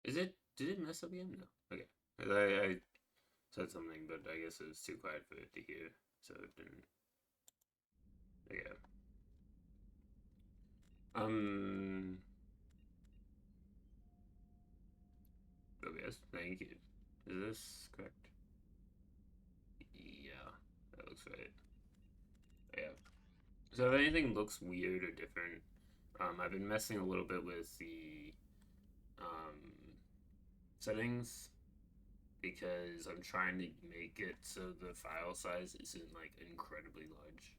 Is it? Did it mess up again? No. Okay. I said something, but I guess it was too quiet for it to hear, so it didn't. Okay. Um. Oh yes. Thank you. Is this correct? Yeah, that looks right. Yeah. So if anything looks weird or different, I've been messing a little bit with the um, settings because I'm trying to make it so the file size isn't like incredibly large.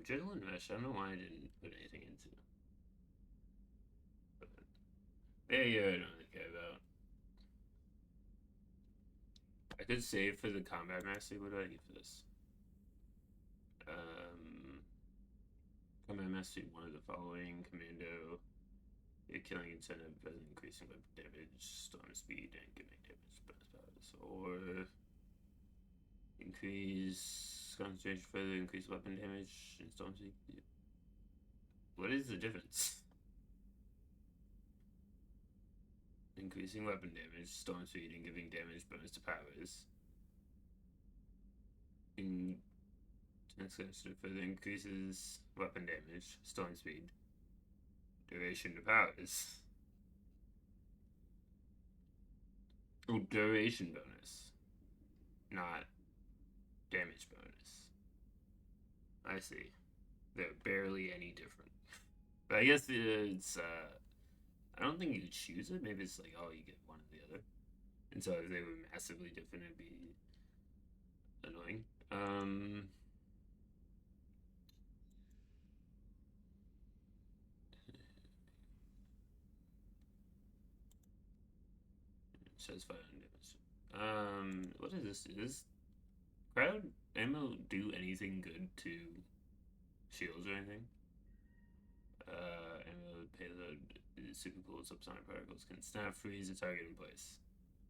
Journal and mesh, I don't know why I didn't put anything into. But yeah, yeah, I don't really care about. I could save for the combat mastery. What do I get for this? Um, combat mastery, one of the following: commando. Your killing incentive by increasing weapon damage, storm speed, and giving damage bonus powers. Or increase concentration further, increase weapon damage, and storm speed. What is the difference? Increasing weapon damage, storm speed, and giving damage bonus to powers. In concentration further increases weapon damage, storm speed, duration to powers. Oh, duration bonus, not damage bonus. I see. They're barely any different. But I guess it's I don't think you choose it. Maybe it's like, oh, you get one or the other. And so if they were massively different, it'd be annoying. Says fire and damage. What is this? Does crowd ammo do anything good to shields or anything? Ammo payload is super cool. Subsonic particles can snap freeze a target in place,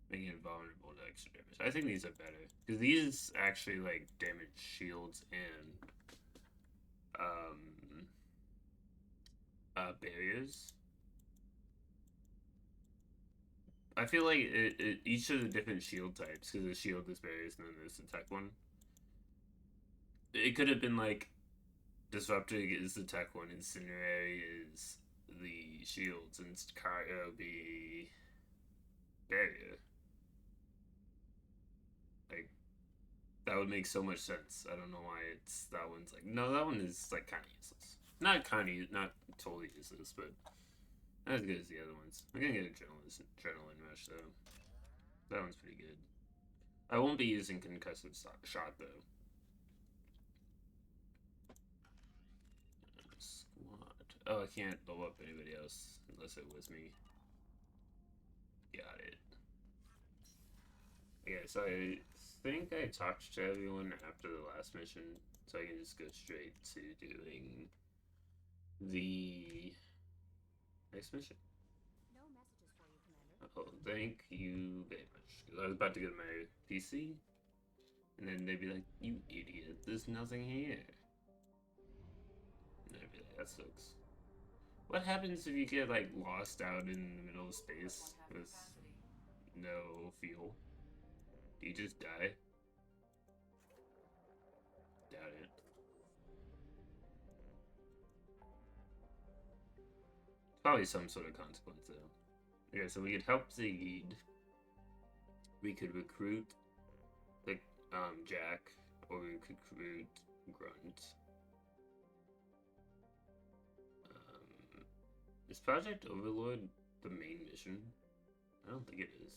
making it vulnerable to extra damage. I think these are better because these actually like damage shields and um, barriers. I feel like each of the different shield types, because the shield is barriers and then there's the tech one. It could have been like disrupting is the tech one, incinerary is the shields, and cargo be barrier. Like that would make so much sense. I don't know why it's that one's like no, that one is like kind of useless. Not totally useless, but not as good as the other ones. I'm gonna get adrenaline rush though. That one's pretty good. I won't be using concussive shot though. Squad. Oh, I can't blow up anybody else unless it was me. Got it. Yeah, so I think I talked to everyone after the last mission, so I can just go straight to doing the next mission. No messages for you, Commander. Oh, thank you very much. Because I was about to get my PC, and then they'd be like, "You idiot! There's nothing here." And I'd be like, "That sucks." What happens if you get like lost out in the middle of Warp space won't have with capacity. no fuel? Do you just die? Doubt it. Probably some sort of consequence though. Okay, so we could help Zaid. We could recruit like Jack, or we could recruit Grunt. Is Project Overlord the main mission? I don't think it is.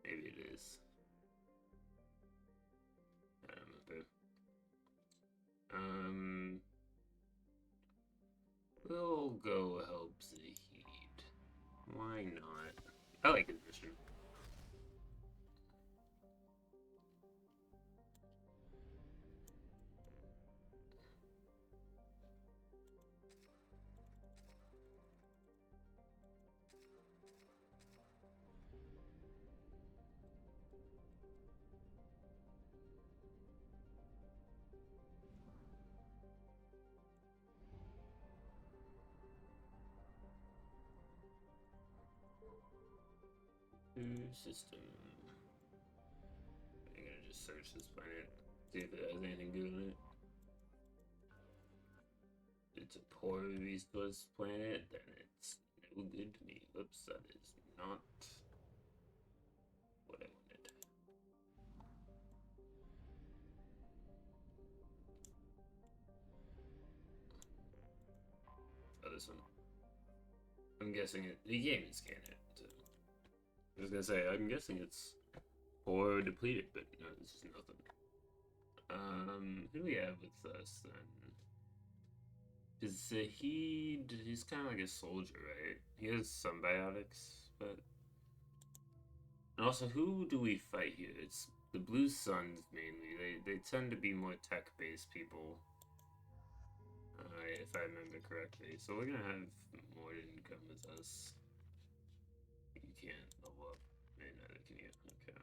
Maybe it is. I don't remember. Um, we'll go help Zahid. Why not? I like his mission. System. I'm gonna just search this planet, see if it has anything good on it. It's a poor resource planet, then it's no good to me. Whoops, that is not what I wanted. Oh, this one. I'm guessing the game is canon. So I was gonna say, I'm guessing it's poor depleted, but no, this is nothing. Who do we have with us then? Because he's kind of like a soldier, right? He has some biotics, but... And also, who do we fight here? It's the Blue Suns, mainly. They tend to be more tech-based people. If I remember correctly. So we're gonna have Morden come with us. You can't level up. Neither can you. Okay.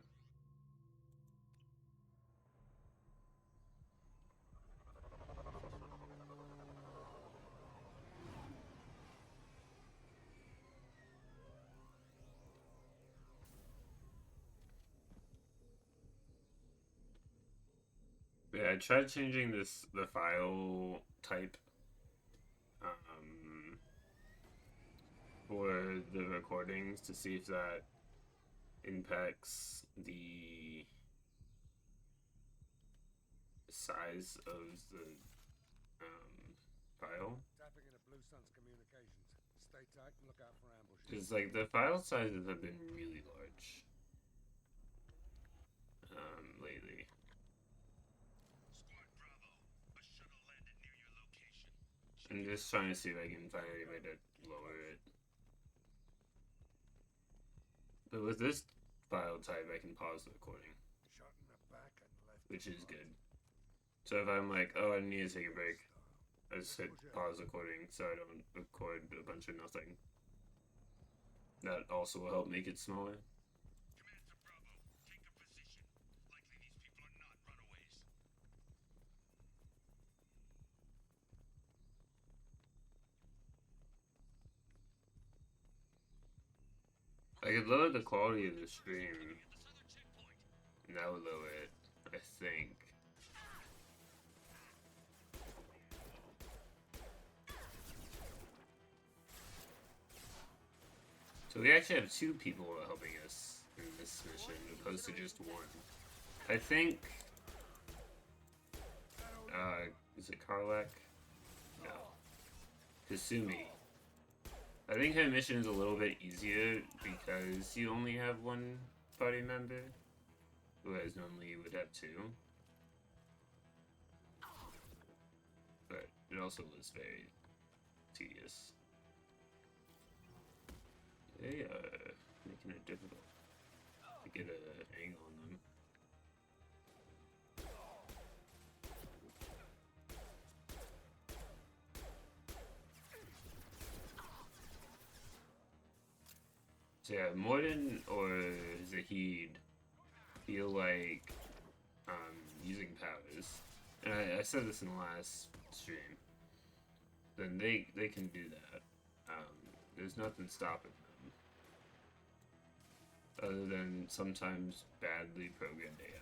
Yeah, I tried changing the file type for the recordings to see if that impacts the size of the file. Tapping into Blue Sun's communications. Stay tight and look out for ambushes. Because like the file sizes have been really large lately. Squad Bravo, a shuttle landed near your location. I'm just trying to see if I can find any way to lower it. But with this file type, I can pause the recording, Shot in the back and left. which is good. So if I'm like, oh, I need to take a break, I just hit pause recording so I don't record a bunch of nothing. That also will help make it smaller. Command to Bravo, take a position. Likely these people are not runaways. I could lower the quality of the stream, and that would lower it, I think. So we actually have 2 people helping us in this mission, opposed to just 1. I think... is it Karlak? No. Kasumi. I think her mission is a little bit easier because you only have 1 party member, whereas normally you would have 2. But it also was very tedious. They are making it difficult to get an angle on them. So yeah, Morden or Zahid feel like using powers, and I said this in the last stream. Then they can do that. There's nothing stopping them, other than sometimes badly programmed AI.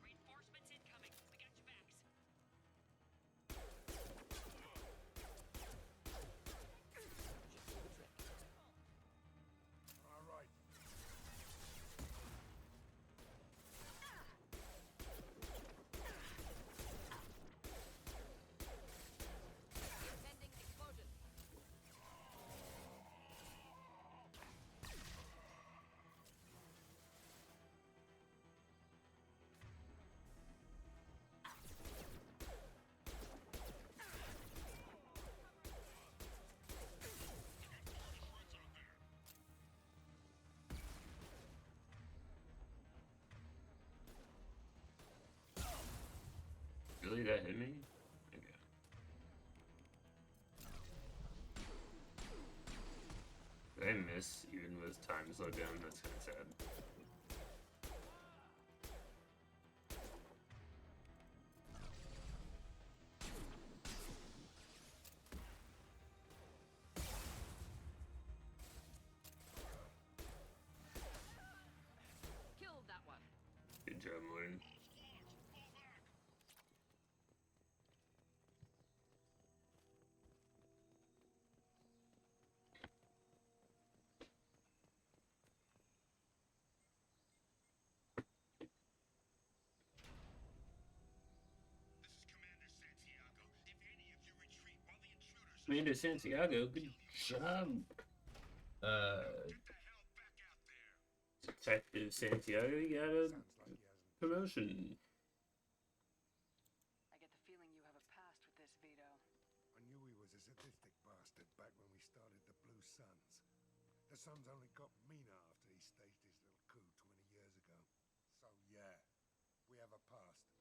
Reinforcements incoming. We got your backs. Did that hit me? Okay. Did I miss even with time slowed down? That's kind of sad. Killed that one. Good job, Morton. This is Commander Santiago. If any of you retreat while the intruders Commander Santiago, good job. get the hell back out there. Detective Santiago, you got a Sounds like he hasn't. promotion. I get the feeling you have a past with this, Vito. I knew he was a sadistic bastard back when we started the Blue Suns. The Suns only got meaner after he staged his little coup 20 years ago. So yeah, we have a past.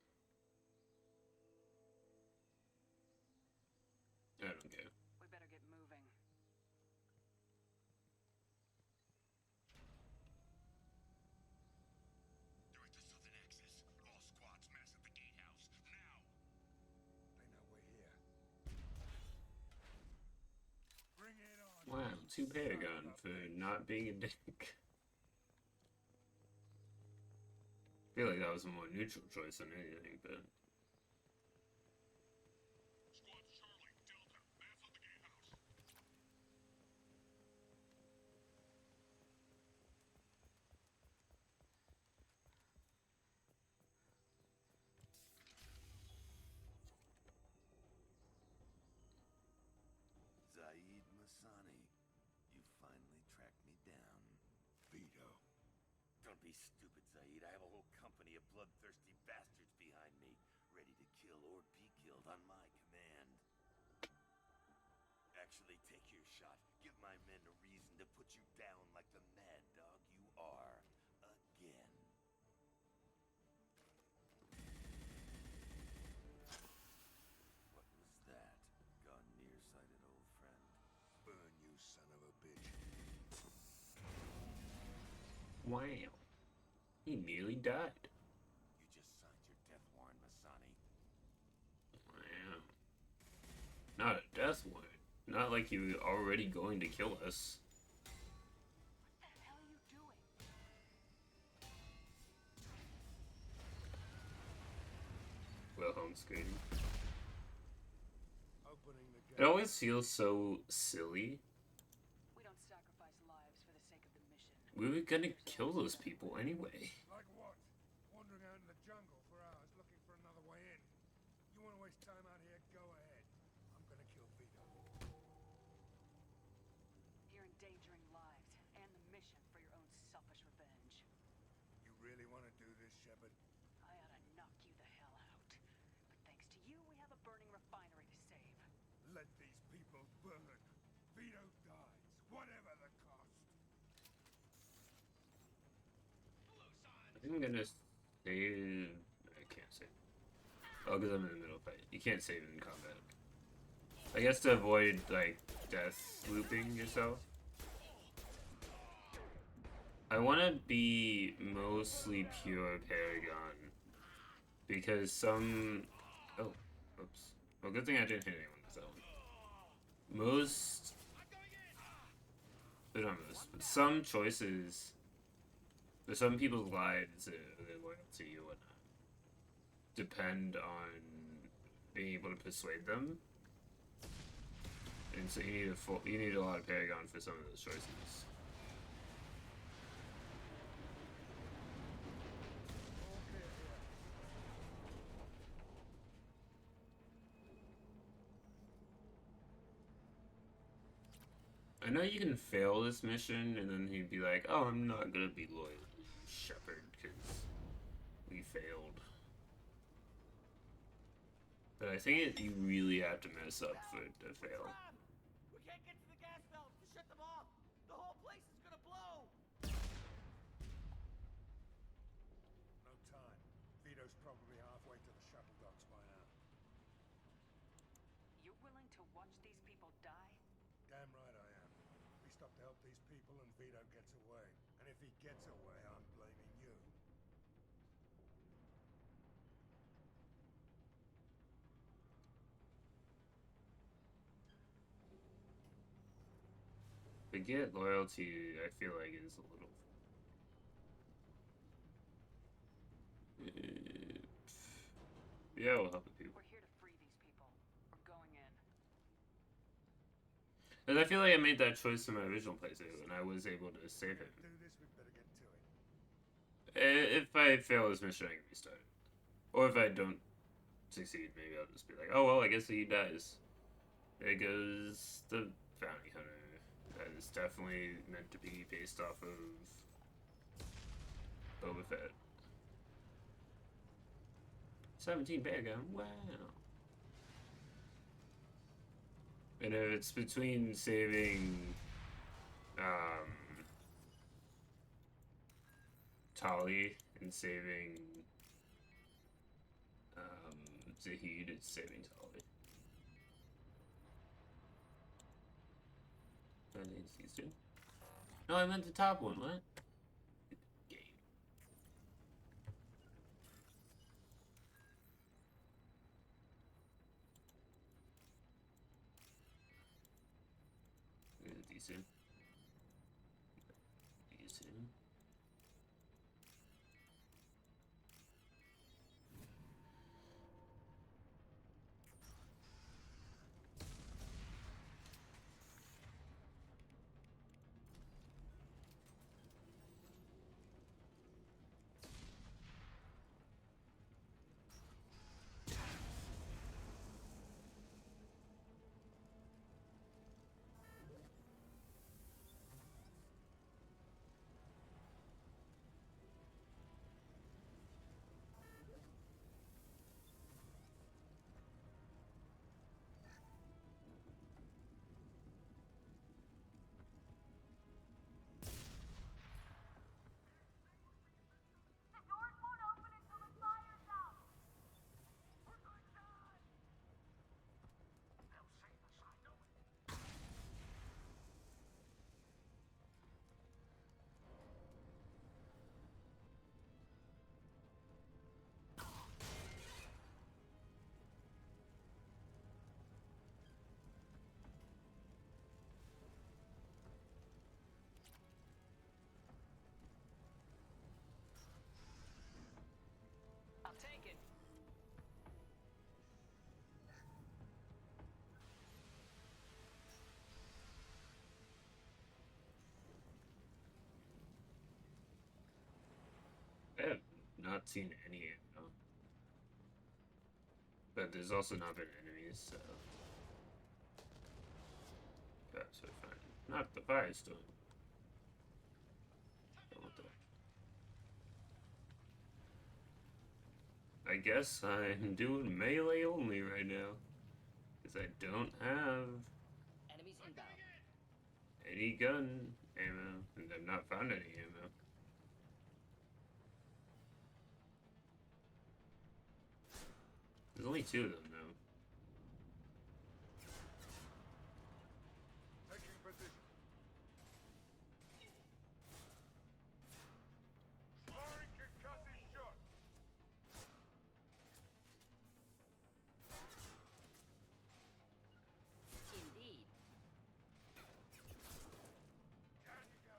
I don't care. We better get moving. They're at the southern axis. All squads mass at the gatehouse. Now! They know we're here. Bring it on. Wow, two Paragon for not being a dick. I feel like that was a more neutral choice than anything, but Squad Charlie, Delta, mass at the gatehouse. Zaid Masani, you finally tracked me down. Vito. Don't be stupid, Zaid. I have a whole company of bloodthirsty bastards behind me, ready to kill or be killed on my command. Actually, take your shot. Give my men a reason to put you down like the mad dog you are. Again. What was that? Gone nearsighted, old friend. Burn, you son of a bitch. wow. He nearly died. You just signed your death warrant, Masani. Wow. Not a death warrant. Not like you were already going to kill us. What the hell are you doing? Wilhelm scream. Opening the It gate. always feels so silly. We don't sacrifice lives for the sake of the mission. We were gonna kill those people anyway. Like what? Wandering out in the jungle for hours looking for another way in. You want to waste time out here? Go ahead. I'm gonna kill Vito. You're endangering lives and the mission for your own selfish revenge. You really want to do this, Shepard? I ought to knock you the hell out. But thanks to you, we have a burning refinery to save. Let these people burn. Vito dies, whatever the cost. I think I'm gonna save. I can't save. Oh, because I'm in the middle of fight. You can't save in combat. I guess to avoid like death looping yourself. I want to be mostly pure Paragon because some. Oh, oops. Well, good thing I didn't hit anyone with that one. Most. But not most. But some choices. For some people's lives, their loyalty or whatnot, depend on being able to persuade them. And so you need a lot of Paragon for some of those choices. I know you can fail this mission, and then he'd be like, "Oh, I'm not gonna be loyal to Shepard because we failed." But I think you really have to mess up for it to fail. We can't get to the gas valves to shut them off. The whole place is gonna blow. No time. Vito's probably halfway to the shuttle docks by now. he gets away, I'm blaming you. Forget loyalty, I feel like is a little. Yeah, we'll help the people. We're here to free these people. We're going in. And I feel like I made that choice in my original playthrough, and I was able to save him. Do this, we better get to it. If I fail this mission, I can restart it. Or if I don't succeed, maybe I'll just be like, oh well, I guess he dies. There goes the bounty hunter. That is definitely meant to be based off of Boba Fett. 17 bear gun, wow. And if it's between saving Tali and saving Zahid, it's saving Tali. I think it's these two. No, I meant the top one, what? Game. Is it decent? Decent. The doors won't open until the fire's out. We're going to die! They'll save us, I know it. I'll take it. I have not seen any ammo. But there's also not been enemies, so. That's so fine. Not the firestorm. Oh, what the? I guess I'm doing melee only right now. Because I don't have Enemies inbound. any gun ammo. And I've not found any ammo. There's only two of them, though. Taking position. Firing concussive shot. Indeed. Down you go.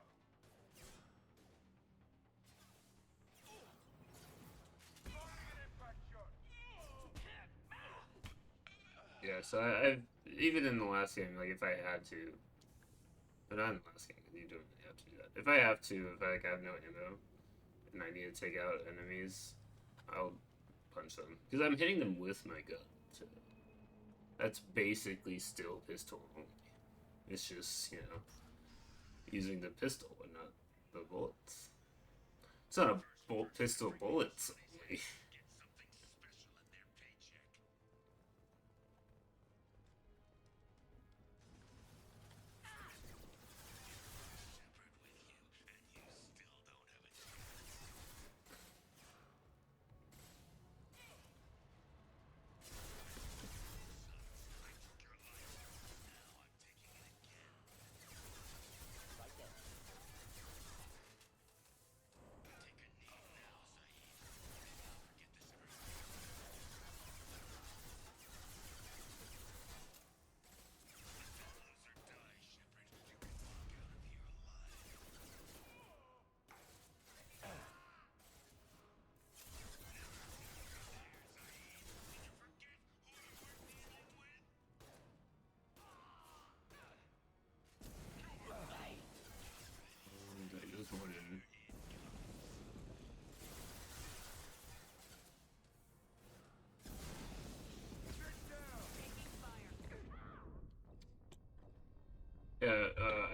Firing an impact shot. Yeah, so I've even in the last game, like if I had to, but not in the last game, because you don't really have to do that. If I have to, if I have no ammo and I need to take out enemies, I'll punch them because I'm hitting them with my gun. So that's basically still pistol only. It's just using the pistol and not the bullets. It's not a pistol bullets only. Get something special in their paycheck. Shepherd with you, and you still don't have a chance. I took your life. Now I'm taking it again. Right there.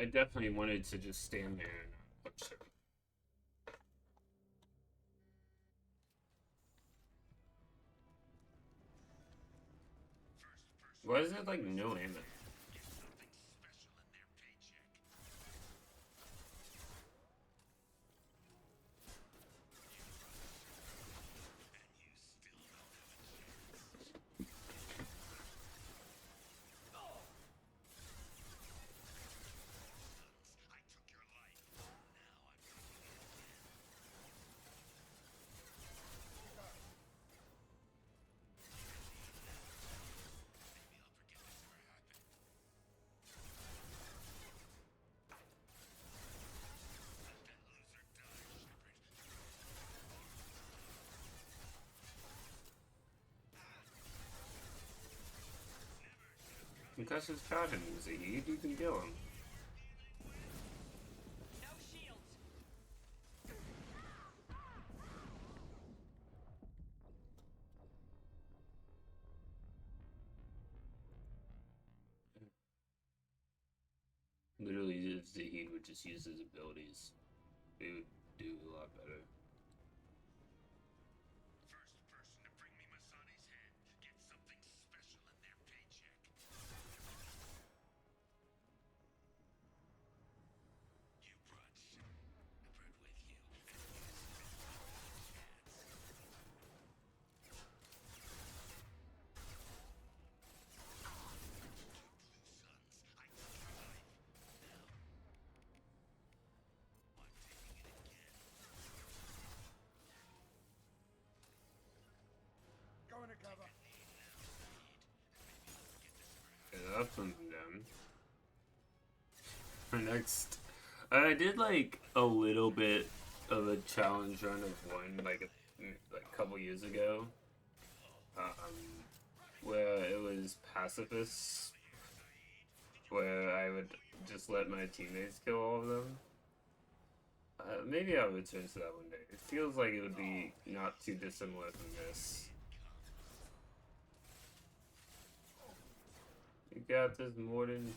I definitely wanted to just stand there and punch him. Why is it like no ammo? Because his charging music, you can kill him. No shields. Literally, if Zahid would just use his abilities, they would do a lot better. First person to bring me Masani's head gets something special in their paycheck. You brought shit. I brought with you. Go into cover. Yeah, that's something down. Next, I did like a little bit of a challenge run of one like a couple years ago, where it was pacifists, where I would just let my teammates kill all of them. Maybe I'll return to that one day. It feels like it would be not too dissimilar from this. You got this, Morden.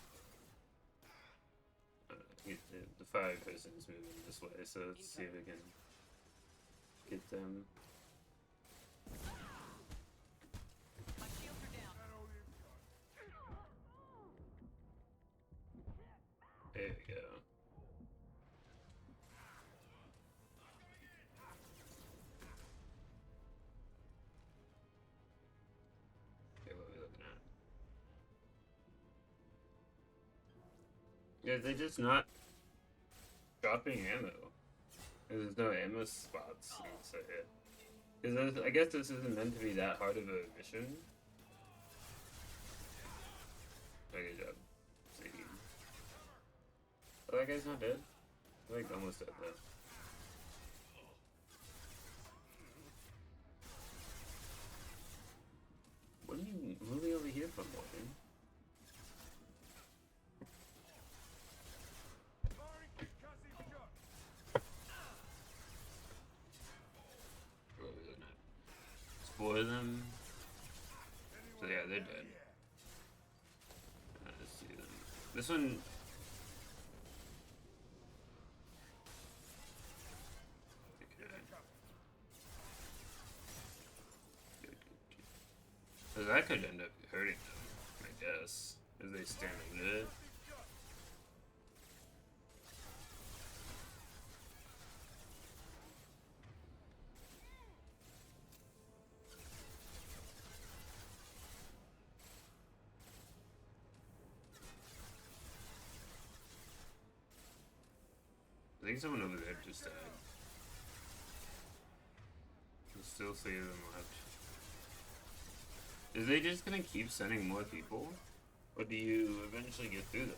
The fire person is moving this way, so let's see if we can get them. My shields are down. There we go. Okay, what are we looking at? Yeah, they're just not dropping ammo. There's no ammo spots. Because I guess this isn't meant to be that hard of a mission. Oh, good job. Oh, that guy's not dead? I think almost dead though. What are you moving over here for, Morgan? What are we looking at? Spoil them. So yeah, they're dead. Let's see them. This one. So that could end up hurting them, I guess, as they stand good. I think someone over there just died. There's still 3 of them left. Is they just gonna keep sending more people? Or do you eventually get through them?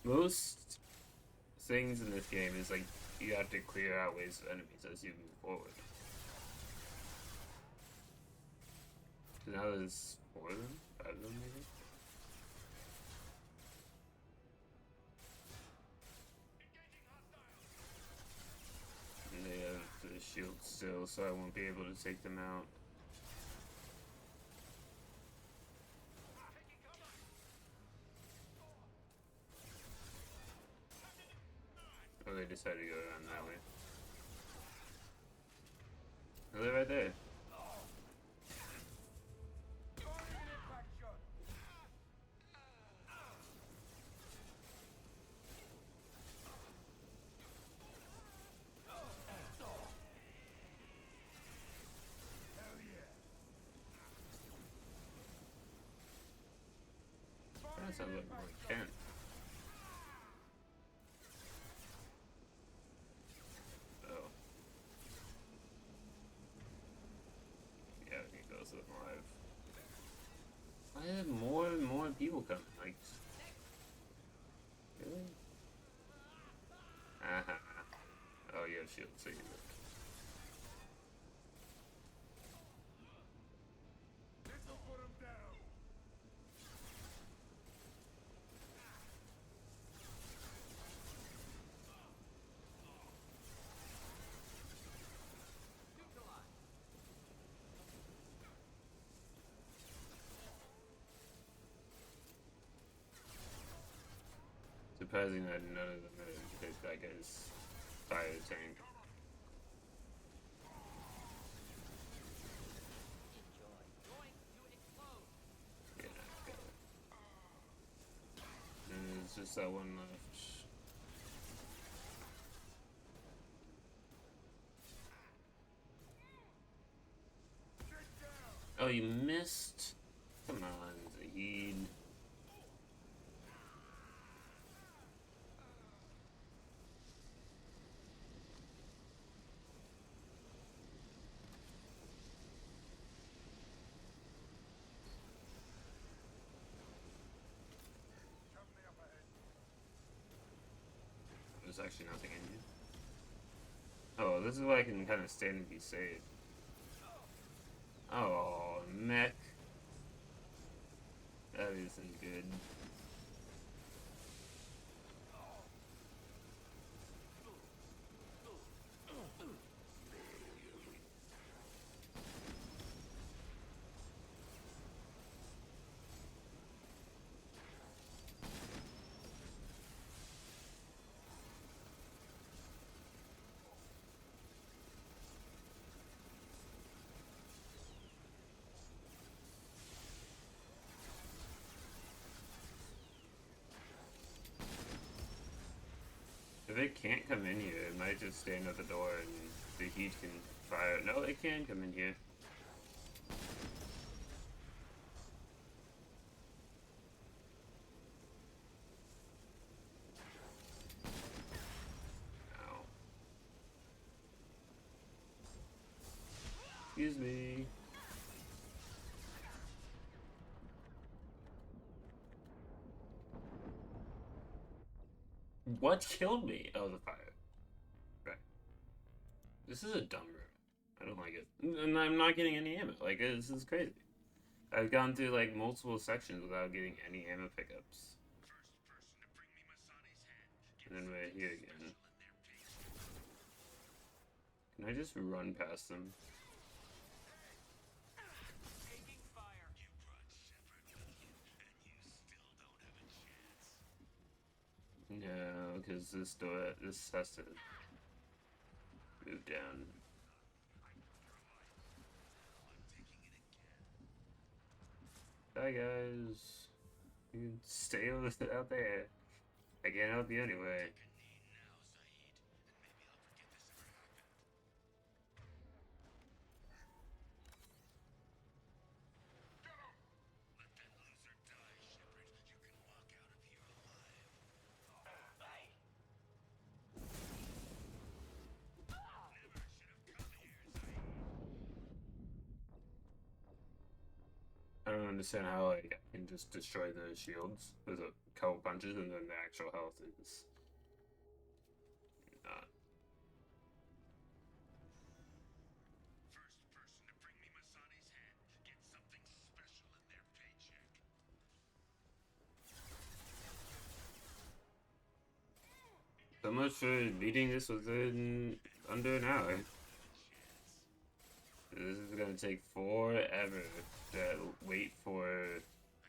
Most things in this game is like you have to clear out waves of enemies as you move forward. So now there's 4 of them? 5 of them maybe? And they have the shield still, so I won't be able to take them out. try to go around that way. Oh, they're right there. That sounds like more Kent. Oh. Yeah, he goes with live. I have more and more people coming. Like, really? Oh, you have shield, so you look. This'll put him down. Surprising that none of them hit that guy's fire tank. Yeah, okay. And there's just that one left. Oh, you missed? Come on, Zahid. Company up ahead. There's actually nothing in here. Oh, this is why I can kind of stand and be safe. Oh, mech. That isn't good. If it can't come in here, it might just stand at the door and the heat can fire. No, it can come in here. Ow. Excuse me. What killed me? Oh, the fire. Right. This is a dumb room. I don't like it. And I'm not getting any ammo. Like, this is crazy. I've gone through, like, multiple sections without getting any ammo pickups. And then right here again. Can I just run past them? Taking fire. No, because this door, this has to move down. Bye, guys. You can stay out there. I can't help you anyway. I don't understand how I can just destroy the shields with a couple punches and then the actual health is not. So much for beating this within under an hour. This is gonna take forever to wait for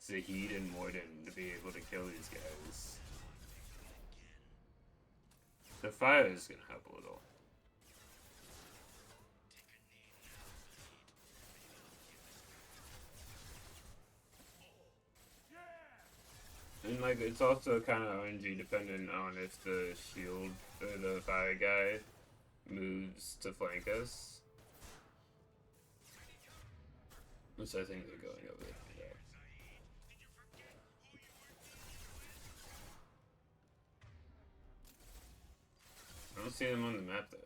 Zahid and Morden to be able to kill these guys. The fire is gonna help a little. And like it's also kind of RNG dependent on if the shield or the fire guy moves to flank us. Which I think they're going over there. Yeah. I don't see them on the map though.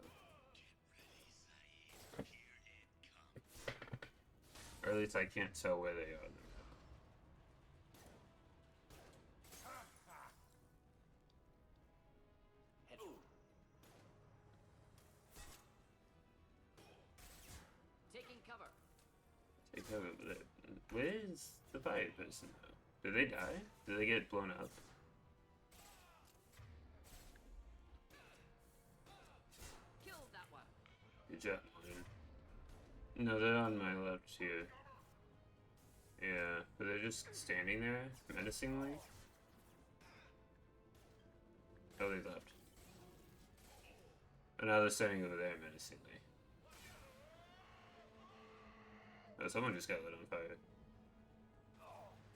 Or at least I can't tell where they are on the map. Taking cover. Take cover, but where's the fire person though? Did they die? Did they get blown up? Killed that one. Good job, Morgan. No, they're on my left here. Yeah, but they're just standing there menacingly. Oh, they left. And now they're standing over there menacingly. Oh, someone just got lit on fire.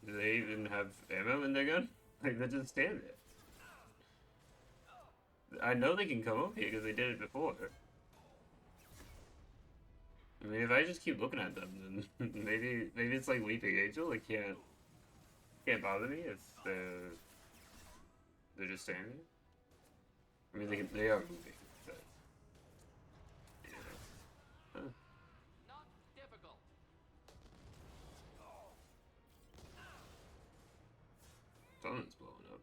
Do they even have ammo in their gun? Like, they just stand there. I know they can come up here because they did it before. I mean, if I just keep looking at them, then maybe it's like Weeping Angel. It can't bother me if they're just standing. I mean, they are moving, but you know. Huh. Not difficult. Someone's blowing up.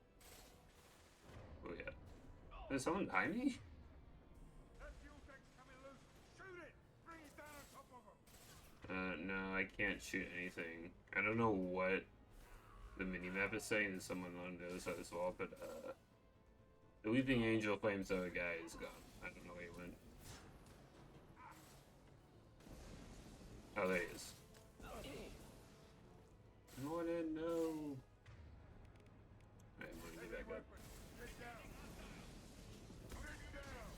Oh yeah. There's someone behind me? That fuel tank's coming loose. Shoot it! Bring it down on top of them. No, I can't shoot anything. I don't know what the minimap is saying, and someone on the other side as well, but the Weeping Angel flamethrower guy is gone. I don't know where he went. Oh, there he is. Morning, no! Alright, I'm gonna get back up. Get down. Get down.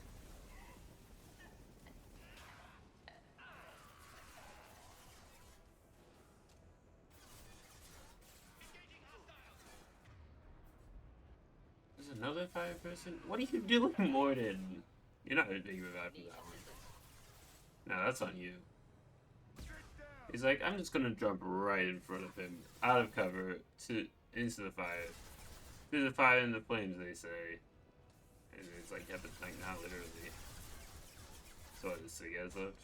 There's another fire person? What are you doing, Morden? You're not being revived from that one. No, that's on you. He's like, I'm just gonna jump right in front of him, out of cover, into the fire. Through the fire and the flames, they say. And it's like, yeah, but like, not literally. So what, just 3 guys left?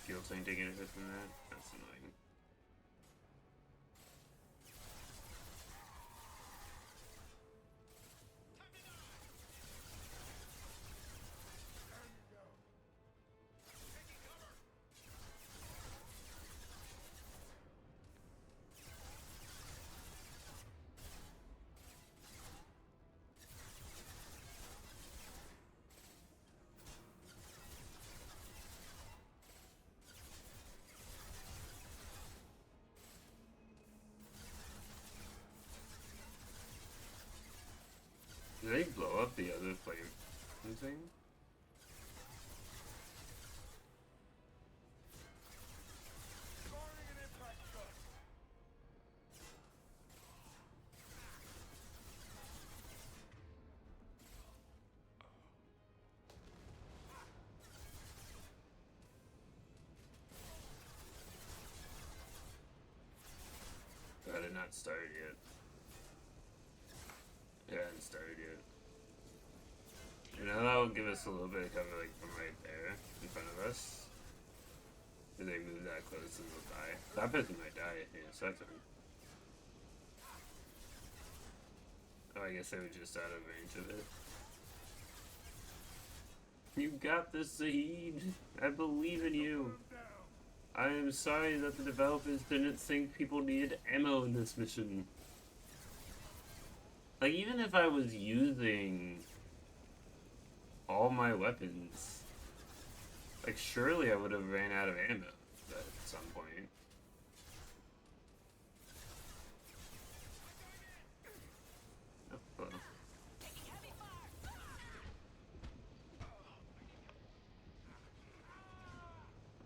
Skill tank taking a hit from that? That's annoying. Did they blow up the other flame thing? Firing an impact shot. I did not start yet. Yeah, I haven't started yet. You know, that will give us a little bit of cover, like, from right there, in front of us. If they move that close, then they'll die. That person might die in a second. Oh, I guess they were just out of range of it. You got this, Zahid! I believe in you! I am sorry that the developers didn't think people needed ammo in this mission. Like, even if I was using all my weapons, Like, surely I would have ran out of ammo at some point. Oh, hello.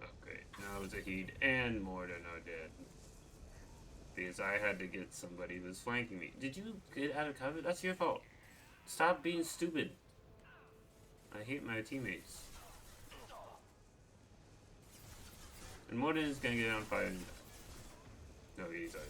Oh, great. Now Zahid and Morden are dead. Because I had to get somebody who was flanking me. Did you get out of cover? That's your fault. Stop being stupid. I hate my teammates. And Morden is gonna get on fire and die. No, he's already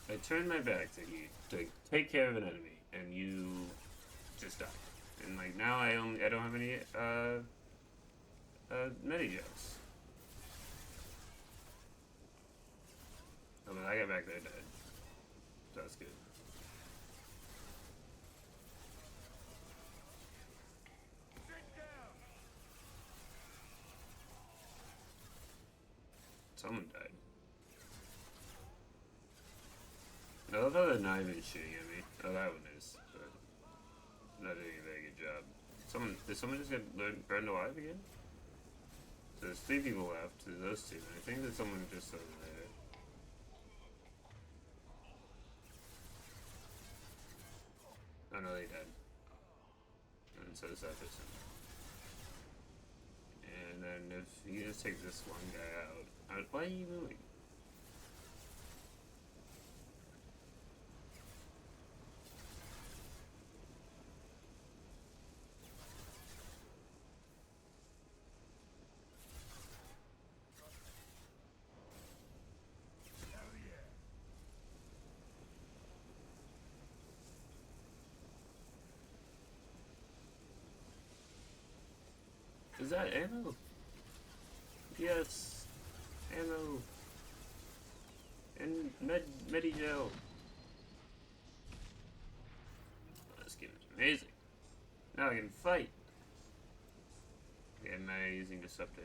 dead. I turned my back to you to take care of an enemy, and you just died. And like now I don't have any medi-jokes. Oh, but I got back there dead. So that's good. Someone died. I love how they're not even shooting at me. Oh, that one is. But not doing a very good job. Did someone just get burned alive again? So there's 3 people left. There's those 2. And I think there's someone just over there. Oh no, they died. And so is that person. And then if you just take this one guy out, why are you moving? Is that ammo? Yes! Ammo! And Medigel! Oh, this game is amazing! Now I can fight! Okay, am I using Disruptor?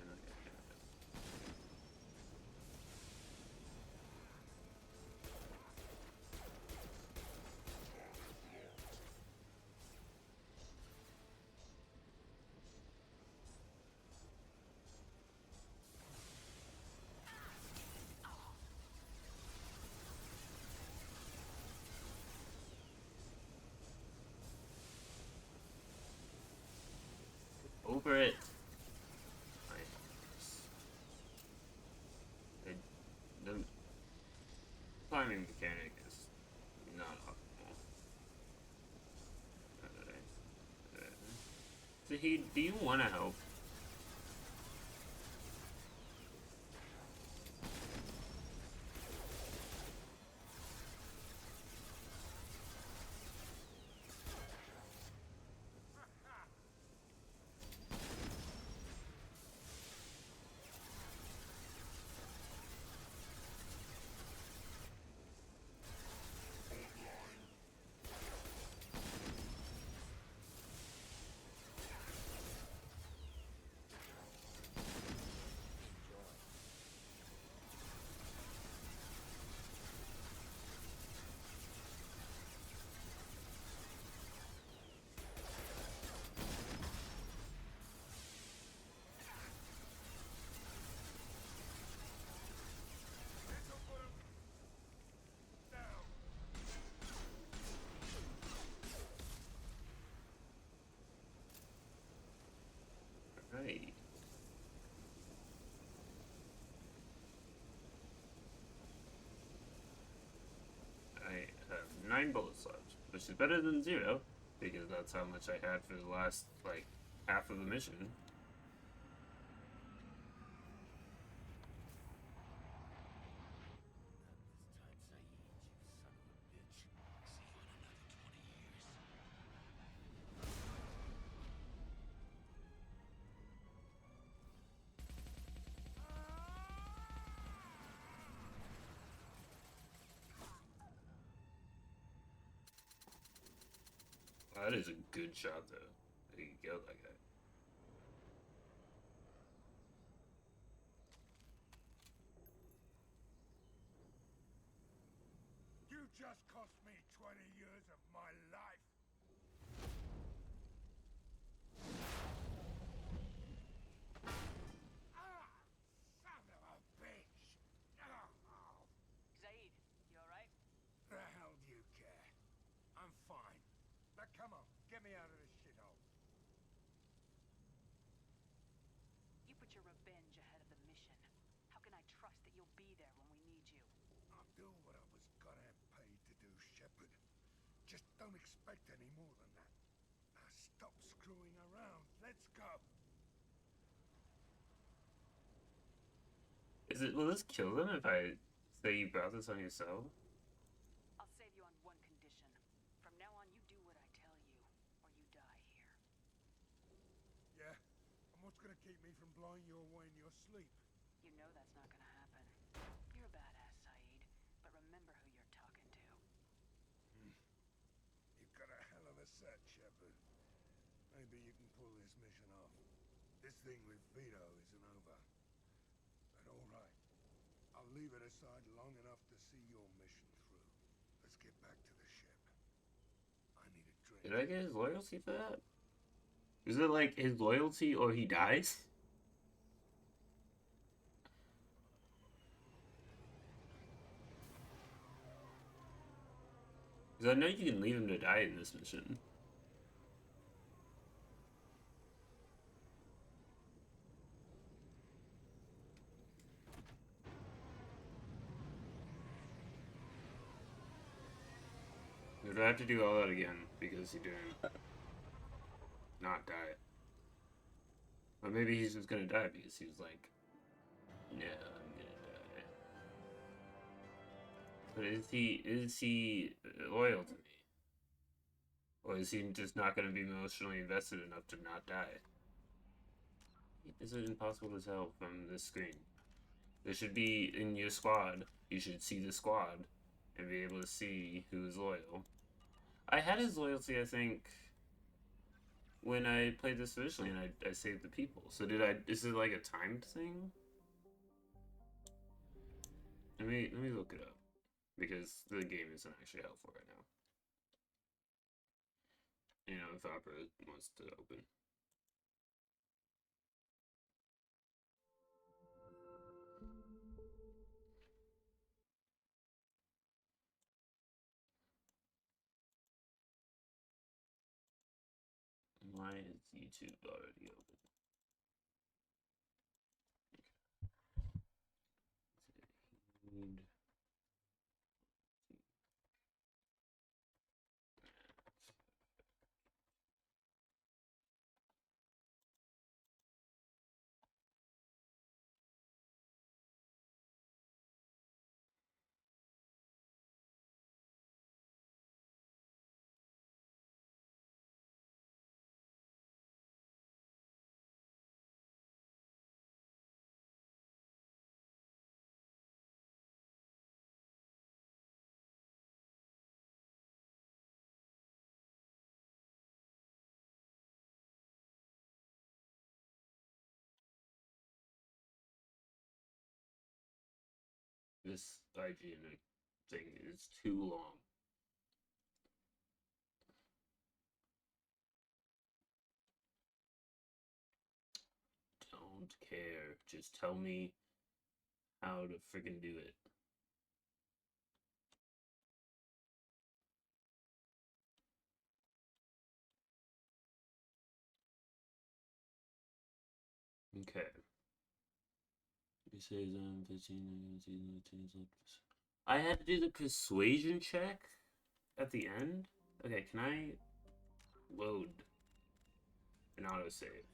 Over it! The climbing mechanic is not optimal. So do you want to help? Right. I have 9 bullets left, which is better than 0, because that's how much I had for the last, like, half of the mission. That is a good shot, though. You killed that guy. just cost me 20 years of my life. Ah, son of a bitch! Oh, Zaid, you alright? the hell do you care? I'm fine. Now come on, get me out of this shithole. You put your revenge ahead of the mission. How can I trust that you'll be there when we need you? I'll do what I was goddamn paid to do, Shepard. Just don't expect any more than that. Now stop screwing around. Let's go. Is it? Will this kill them if I say you brought this on yourself? I'll save you on one condition. From now on, you do what I tell you, or you die here. Yeah? And what's gonna keep me from blowing you away in your sleep? You know that's not gonna happen. You're a badass, Saeed, but remember who you're talking to. You've got a hell of a set, Shepard. Maybe you can pull this mission off. This thing with Vito isn't over. But all right. I'll leave it aside long enough to see your mission through. Let's get back to the ship. I need a drink. Did I get his loyalty for that? Is it like his loyalty or he dies? Because I know you can leave him to die in this mission. Would I have to do all that again because he didn't not die? Or maybe he's just gonna die because he was like, yeah, I'm gonna die. But is he loyal to me? Or is he just not gonna be emotionally invested enough to not die? Is it impossible to tell from this screen? There should be in your squad, you should see the squad and be able to see who is loyal. I had his loyalty, I think, when I played this originally and I saved the people. So is it like a timed thing? Let me look it up. Because the game isn't actually helpful right now. You know, if Opera wants to open. Why is YouTube already open? Okay. This IGN thing is too long. Don't care. Just tell me how to friggin' do it. Okay. He says 15 I had to do the persuasion check at the end? Okay, can I load an autosave?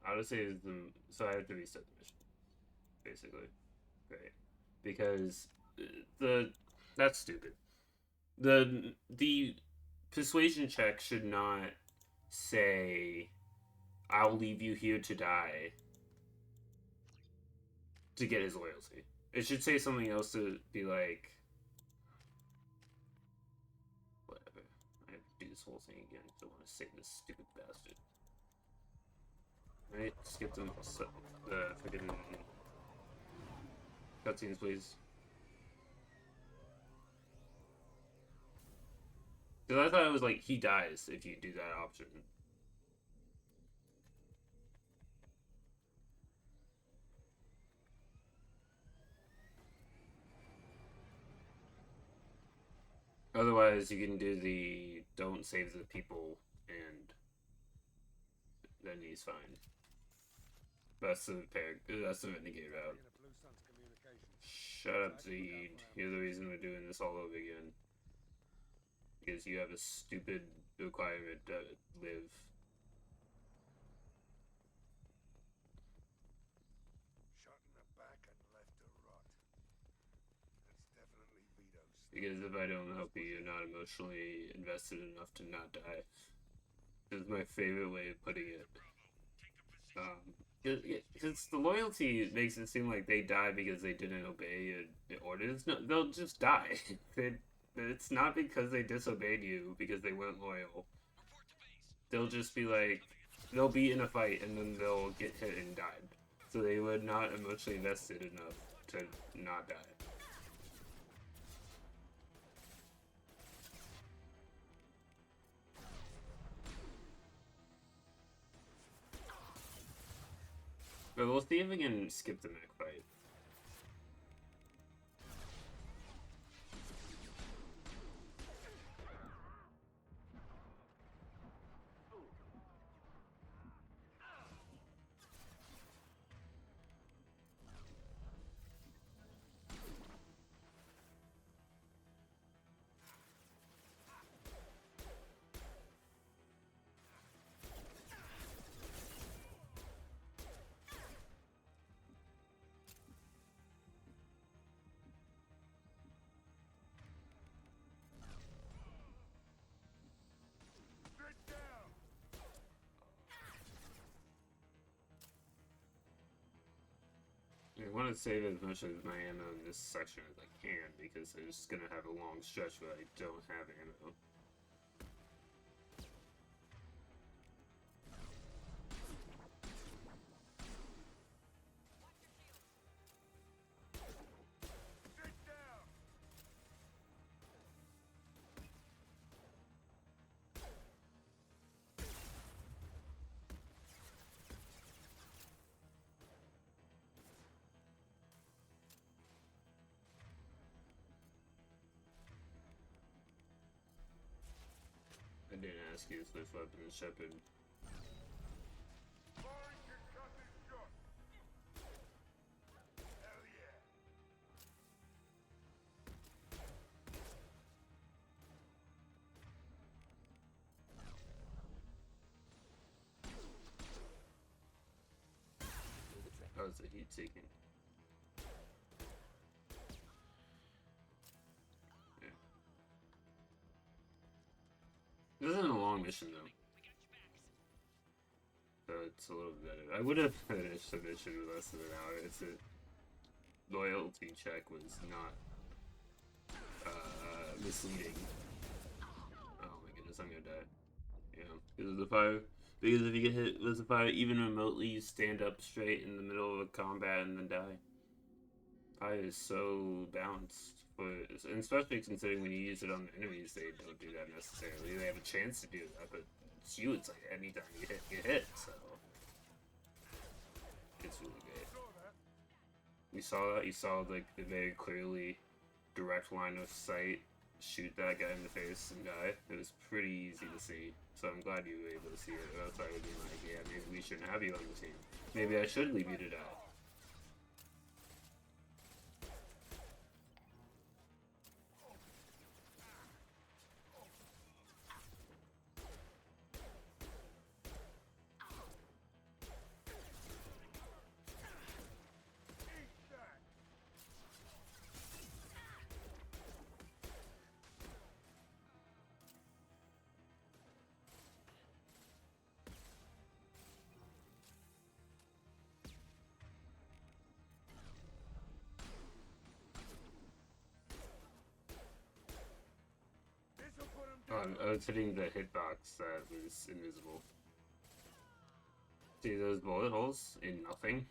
Autosave is the... So I have to reset the mission, basically. Great. Because that's stupid. The persuasion check should not say, I'll leave you here to die to get his loyalty. It should say something else to be like, whatever. I have to do this whole thing again because I want to save this stupid bastard. Alright, skip the freaking cutscenes, please. Because I thought it was like he dies if you do that option. Otherwise, you can do the don't save the people, and then he's fine. That's the renegade route. In a Blue Sun's communications. Shut up, Zed. You're the reason we're doing this all over again. Because you have a stupid requirement to live. Shot in the back and left to rot. That's definitely Vito's. Because if I don't help you, you're not emotionally invested enough to not die. This is my favorite way of putting it. Because the loyalty makes it seem like they die because they didn't obey your orders. No, they'll just die. It's not because they disobeyed you because they weren't loyal. They'll just be like, they'll be in a fight and then they'll get hit and die. So they were not emotionally invested enough to not die. But we'll see if we can skip the mech fight. I want to save as much of my ammo in this section as I can because I'm just gonna have a long stretch where I don't have ammo. I didn't ask you if this weapon is Shepard. Hell yeah. Oh, it's a heat seeking. Yeah. This isn't a long mission though. So it's a little better. I would have finished the mission in less than an hour. It's a loyalty check was not misleading. Oh my goodness, I'm gonna die. Yeah, because of the fire. Because if you get hit with the fire, even remotely, you stand up straight in the middle of a combat and then die. Fire is so balanced, and especially considering when you use it on the enemies, they don't do that necessarily. They have a chance to do that, but it's you. It's like anytime you hit. So it's really great. You saw that. You saw like the very clearly direct line of sight shoot that guy in the face and die. It was pretty easy to see. So I'm glad you were able to see it. Or else I would be like, yeah, maybe we shouldn't have you on the team. Maybe I should leave you to die. I was hitting the hitbox that was invisible. See those bullet holes in nothing?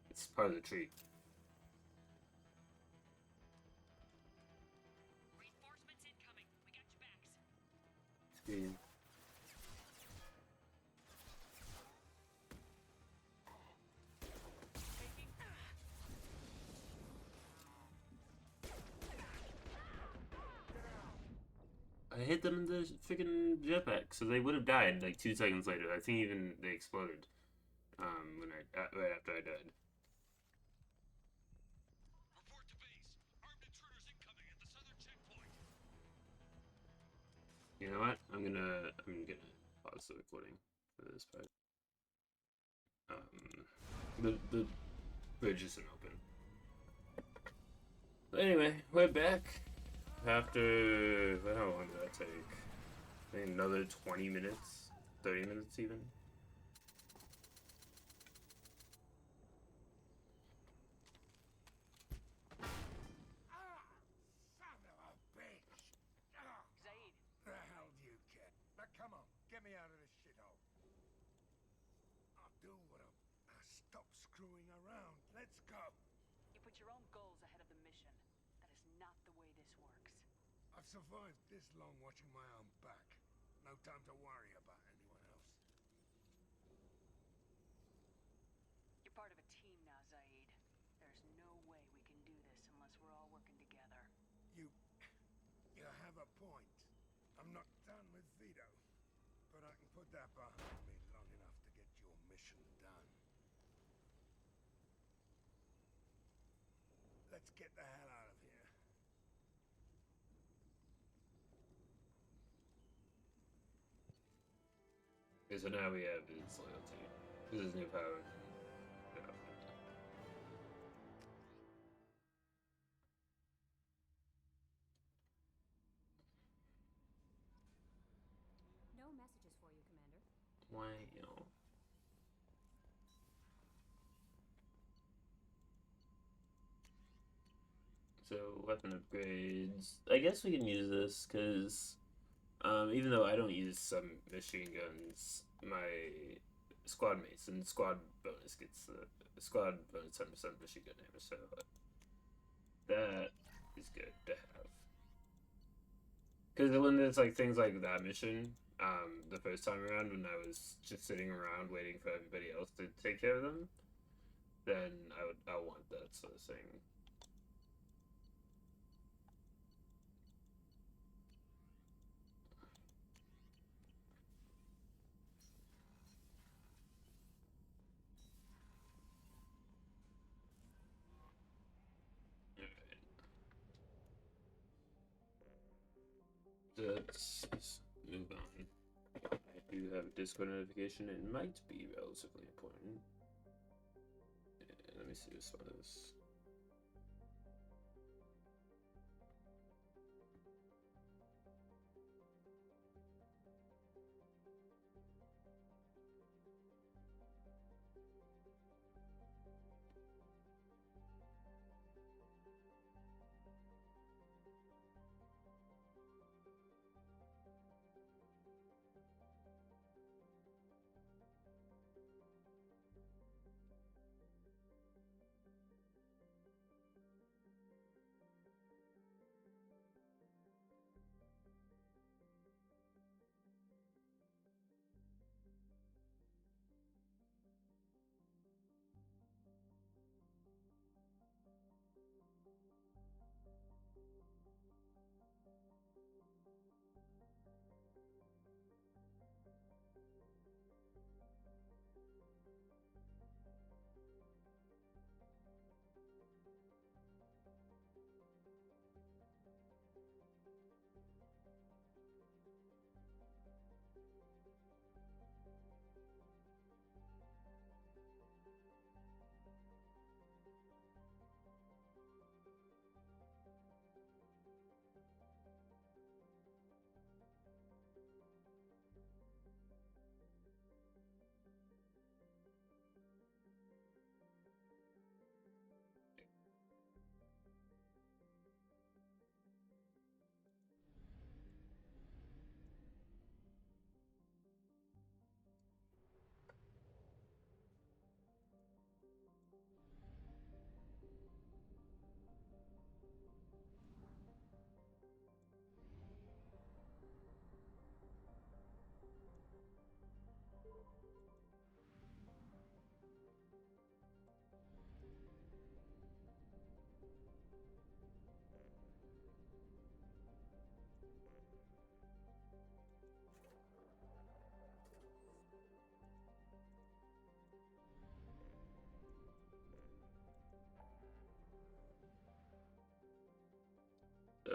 It's part of the tree. Reinforcements incoming. We got your backs. Green. I hit them in the freaking jetpack, so they would have died like 2 seconds later. I think even they exploded. When right after I died. Report to base. Armed intruders incoming at the southern checkpoint. You know what? I'm gonna pause the recording for this part. The bridge isn't open. But anyway, we're back. After how long did that take? I think another 20 minutes, 30 minutes even. Son of a bitch! Zaid, The hell do you care? Now come on, get me out of this shithole. I'll do what stop screwing around. Let's go. you put your own goals ahead of the mission. That is not the way this works. I've survived this long watching my own back. No time to worry about anyone else. You're part of a team now, Zaid. There's no way we can do this unless we're all working together. You have a point. I'm not done with Vito, but I can put that behind me long enough to get your mission done. Let's get the hell out of here. Okay, so now we have his loyalty. This is new power. No messages for you, Commander. Why, you know. So, weapon upgrades. I guess we can use this, because even though I don't use some machine guns, my squad mates and squad bonus gets the squad bonus 10% machine gun damage, so that is good to have. Because when there's like things like that mission, the first time around when I was just sitting around waiting for everybody else to take care of them, then I want that sort of thing. Let's move on. I do have a Discord notification. It might be relatively important. Let me see this one is.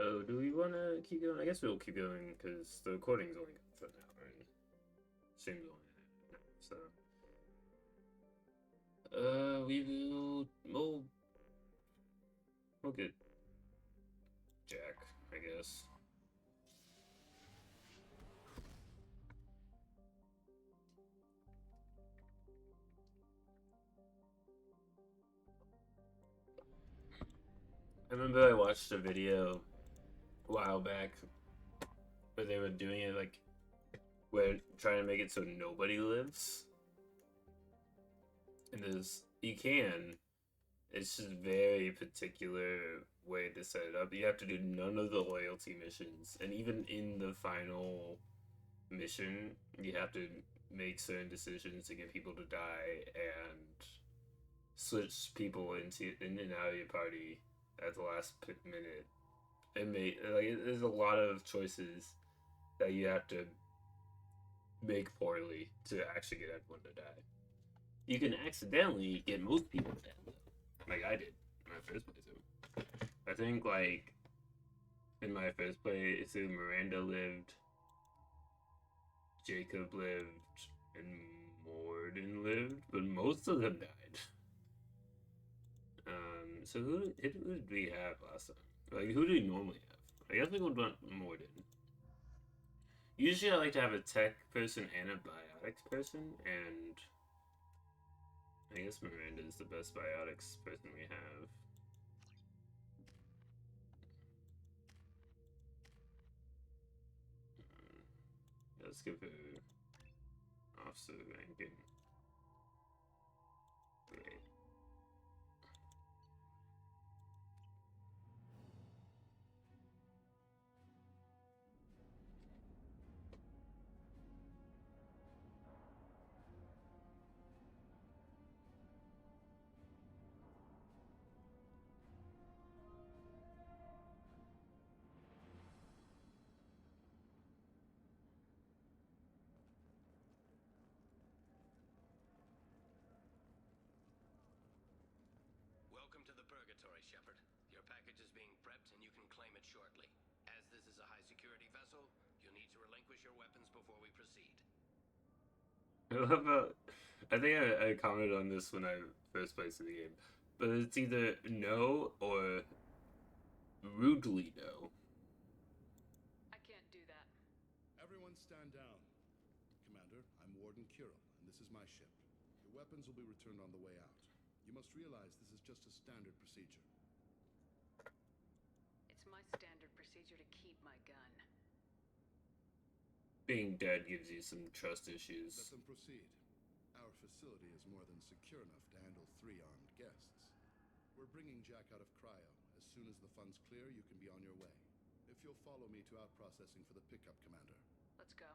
So, do we want to keep going? I guess we'll keep going because the recording's only going for an hour and stream's only an hour. So, we'll get Jack, I guess. I remember I watched a video a while back where they were doing it like where trying to make it so nobody lives. And you can. It's just very particular way to set it up. You have to do none of the loyalty missions, and even in the final mission, you have to make certain decisions to get people to die and switch people in and out of your party at the last minute. There's a lot of choices that you have to make poorly to actually get everyone to die. You can accidentally get most people dead, though, like I did in my first playthrough. I think like in my first playthrough, Miranda lived, Jacob lived, and Morden lived, but most of them died. So who did we have last time? Like, who do we normally have? I guess we would want Morden. Usually I like to have a tech person and a biotics person, and I guess Miranda is the best biotics person we have. Let's give her officer ranking. Great. Welcome to the Purgatory, Shepard. Your package is being prepped, and you can claim it shortly. As this is a high-security vessel, you'll need to relinquish your weapons before we proceed. I love how, I think I commented on this when I first played the game, but it's either no or rudely no. I can't do that. Everyone stand down. Commander, I'm Warden Kirill, and this is my ship. Your weapons will be returned on the way out. You must realize this is just a standard procedure. It's my standard procedure to keep my gun. Being dead gives you some trust Let issues. them proceed. Our facility is more than secure enough to handle 3 armed guests. We're bringing Jack out of cryo. As soon as the funds clear, you can be on your way. If you'll follow me to out processing for the pickup, Commander. Let's go.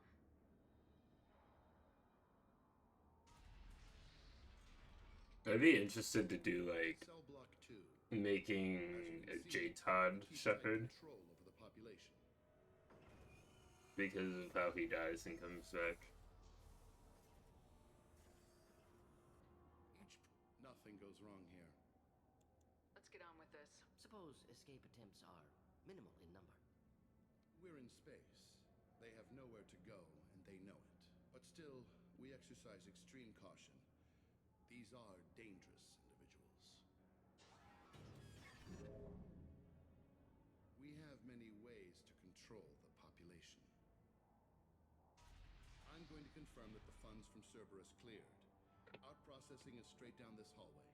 I'd be interested to do like Cell block 2. making As you can see, J. Todd keep tight Shepard control over the population. because of how he dies and comes back. Nothing goes wrong here. Let's get on with this. Suppose escape attempts are minimal in number. We're in space. They have nowhere to go, and they know it. But still, we exercise extreme caution. These are dangerous individuals. We have many ways to control the population. I'm going to confirm that the funds from Cerberus cleared. Out processing is straight down this hallway.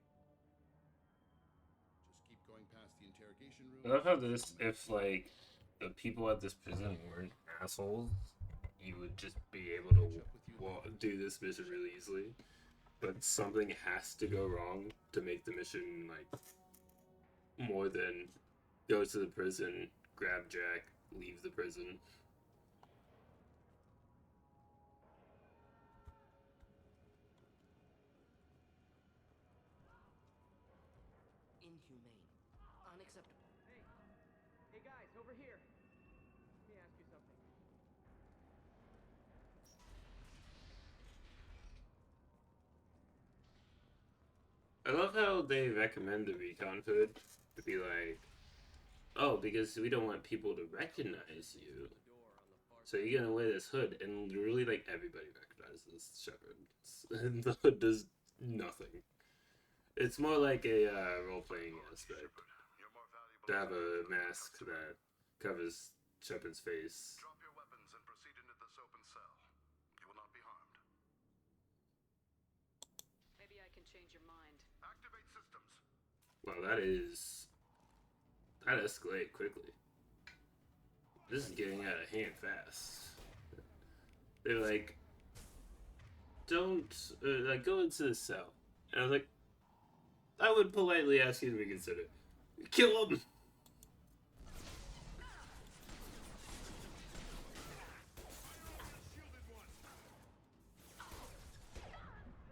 Just keep going past the interrogation room. I love how if like the people at this prison weren't assholes, you would just be able to do this mission really easily. But something has to go wrong to make the mission like more than go to the prison, grab Jack, leave the prison. Inhumane. Unacceptable. Hey guys, over here. Let me ask you something. I love how they recommend the recon hood to be like, oh, because we don't want people to recognize you. So you're gonna wear this hood, and literally, like, everybody recognizes Shepard. And the hood does nothing. It's more like a role-playing aspect. To have a mask that covers Shepard's face. Drop your weapons and proceed into this open cell. You will not be harmed. Maybe I can change your mind. Activate systems. Well, that escalated quickly. This is getting out of hand fast. They're like, don't, like, go into the cell. And I was like, I would politely ask you to reconsider. Kill him!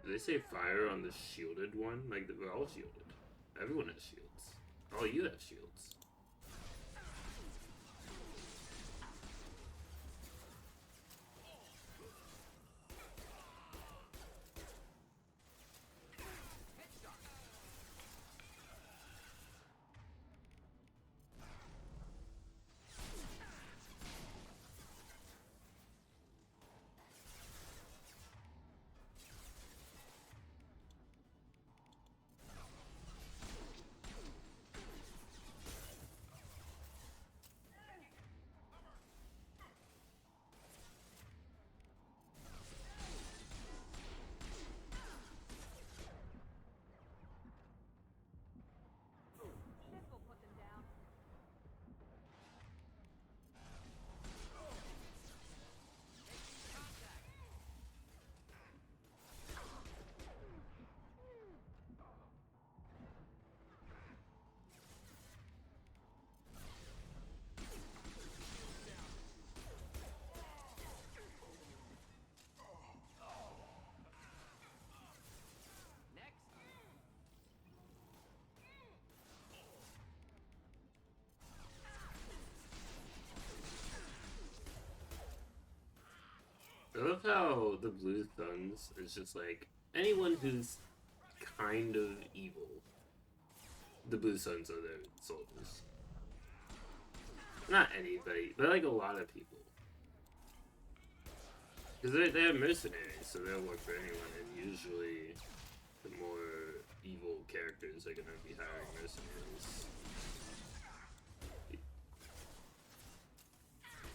Did they say fire on the shielded one? Like, we're all shielded. Everyone has shields. All you have shields. This will put them down. Next. I love how the Blue Thuns is just like, anyone who's kind of evil, the Blue Suns are their soldiers. Not anybody, but like a lot of people. Because they're mercenaries, so they'll work for anyone, and usually the more evil characters are going to be hiring mercenaries.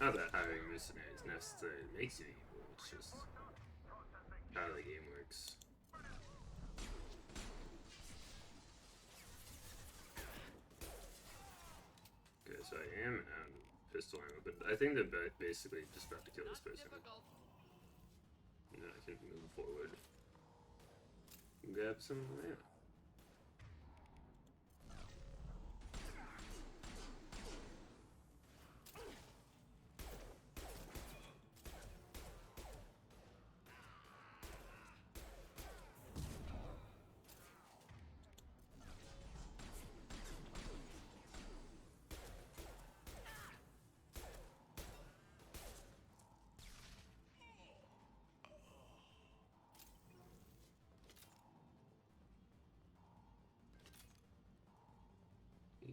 Not that hiring mercenaries necessarily makes you evil, it's just how the game works. Okay, so I am out of pistol ammo, but I think they're basically just about to kill this person. And then I can move forward and grab some ammo.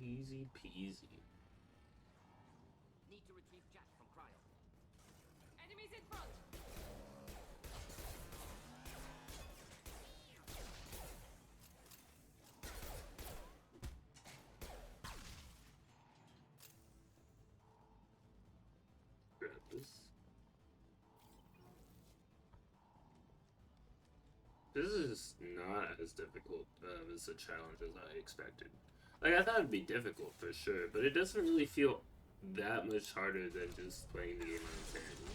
Easy peasy. Need to retrieve Jack from cryo. Enemies in front. Grab this. This is not as difficult as a challenge as I expected. Like, I thought it'd be difficult for sure, but it doesn't really feel that much harder than just playing the game on insanity.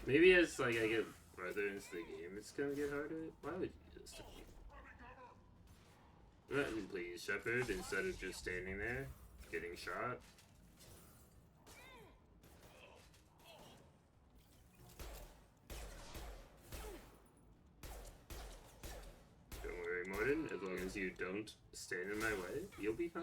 Maybe as like I get further into the game, it's gonna get harder. Why would you do this to me? Button, please, Shepard, instead of just standing there, getting shot. Don't worry, Morden, as long as you don't stand in my way, you'll be fine.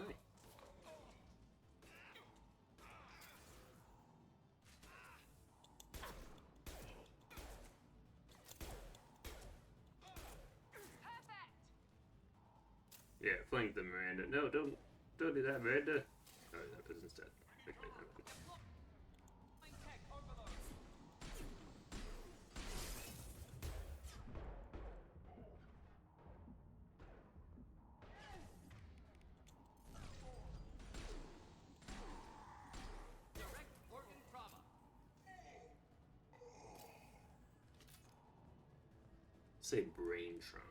Yeah, flank them, Miranda. No, don't do that, Miranda. Prison's dead. Okay, never mind. Direct organ trauma. Say brain trauma,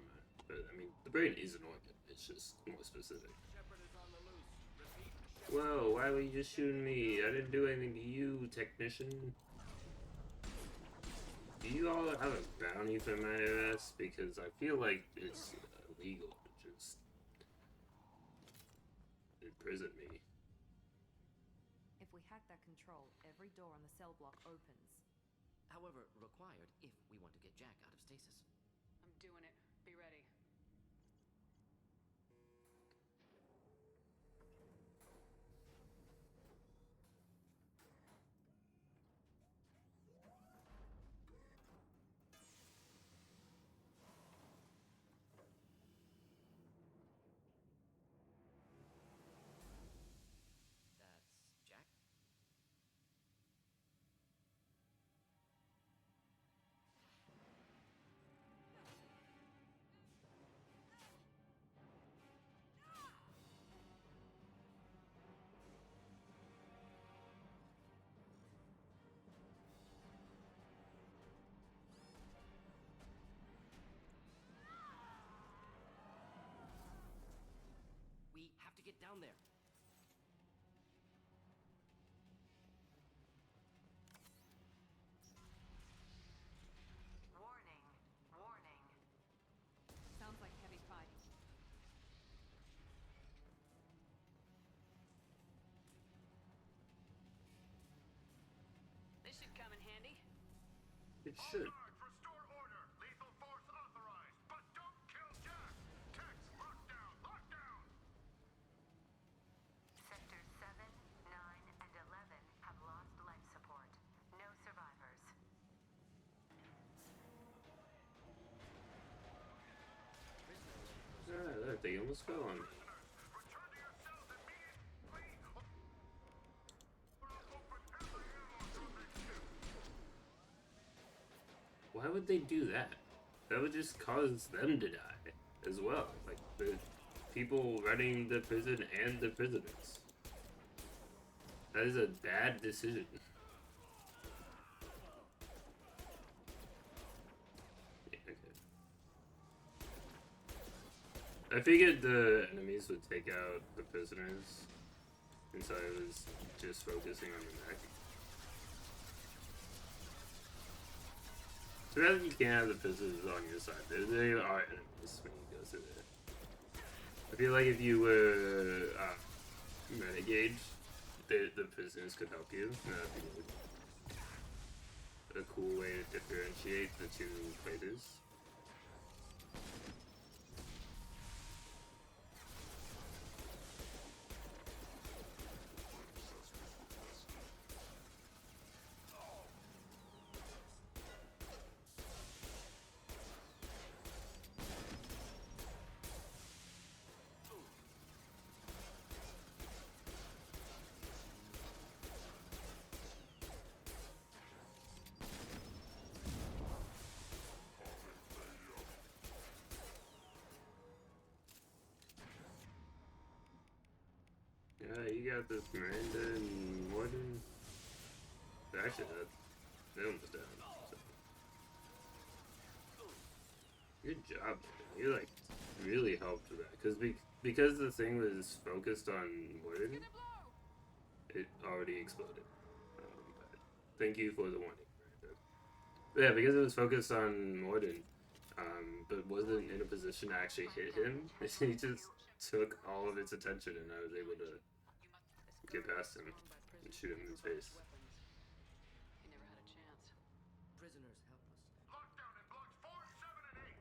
but I mean the brain is an organ. It's just more specific. Shepard is on the loose. Repeat, Shepard. Whoa, why were you just shooting me? I didn't do anything to you, technician. Do you all have a bounty for my ass? Because I feel like it's illegal to just imprison me. If we hack that control, every door on the cell block opens. However, required if we want to get Jack out of stasis. I'm doing it. Be ready. That's Jack? We have to get down there. Warning. Warning. Sounds like heavy fighting. This should come in handy. It should. Guards, restore order. Lethal force authorized, but don't kill Jack. Tex, lockdown, lockdown. Sectors 7, 9, and 11 have lost life support. No survivors. Ah, that thing almost fell on me. Return to your cells immediately. Open every airlock on that ship. Why would they do that? That would just cause them to die as well. Like the people running the prison and the prisoners. That is a bad decision. Yeah, okay. I figured the enemies would take out the prisoners, and so I was just focusing on the mech. So rather you can't have the prisoners on your side. They are enemies when you go through there. I feel like if you were renegade, the prisoners could help you. And that'd be a cool way to differentiate the two fighters. Yeah, you got this Miranda and Morgan. Actually, they almost down. So. Good job, man. You like really helped with that because the thing was focused on Morgan. It already exploded. But thank you for the warning, Miranda. But yeah, because it was focused on Morden, but wasn't in a position to actually hit him, he just took all of its attention, and I was able to get past him and shoot him in his face. He never had a chance. Prisoners, help us. Lockdown in blocks 4, 7, and 8.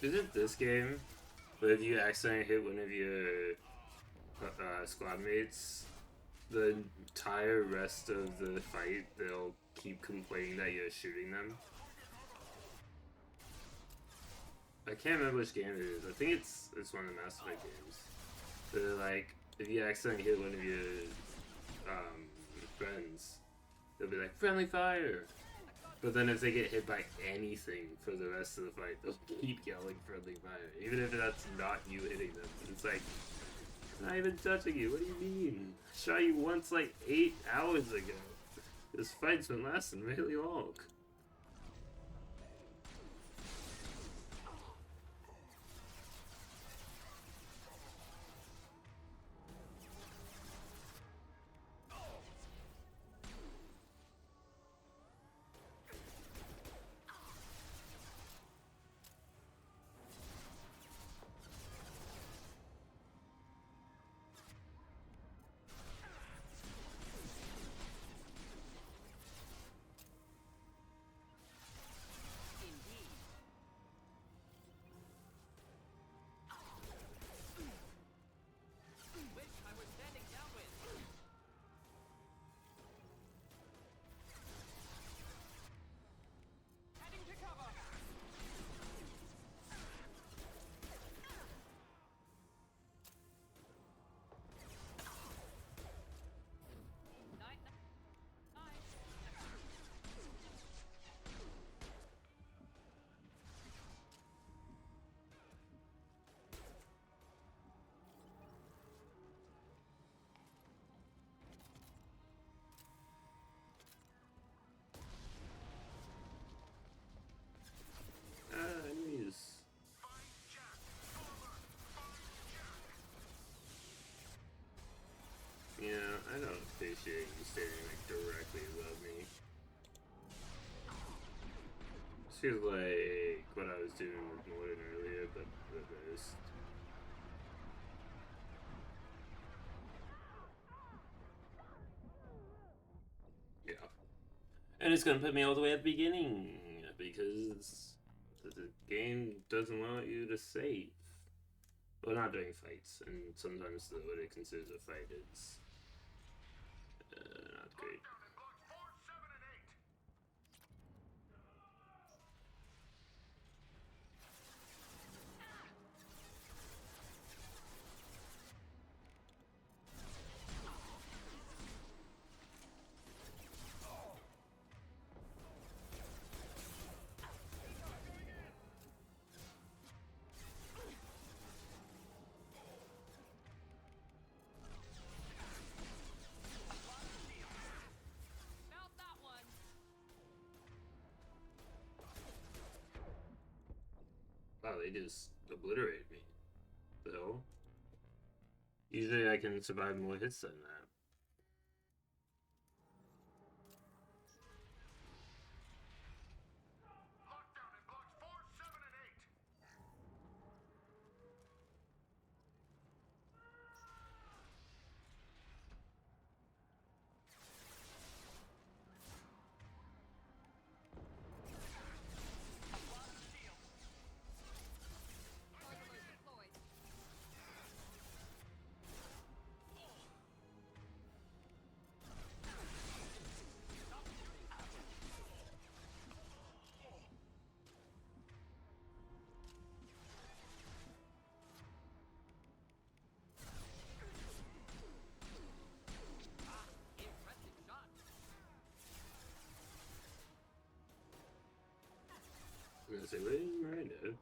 Is it this game? But if you accidentally hit one of your squad mates, the entire rest of the fight, they'll keep complaining that you're shooting them. I can't remember which game it is. I think it's one of the Mass Effect games. But like, if you accidentally hit one of your friends, they'll be like, friendly fire! But then if they get hit by anything for the rest of the fight, they'll keep yelling friendly fire. Even if that's not you hitting them. It's like, not even touching you. What do you mean? I shot you once like 8 hours ago. This fight's been lasting really long. Enemies. Yeah, I don't appreciate you standing like directly above me. This feels like what I was doing with Morton earlier, but reversed. Yeah. And it's gonna put me all the way at the beginning because the game doesn't allow you to save. Well, not during fights, and sometimes what it considers a fight is not great. Wow, they just obliterate me. The hell? Usually I can survive more hits than that. I'm gonna say, where's Miranda?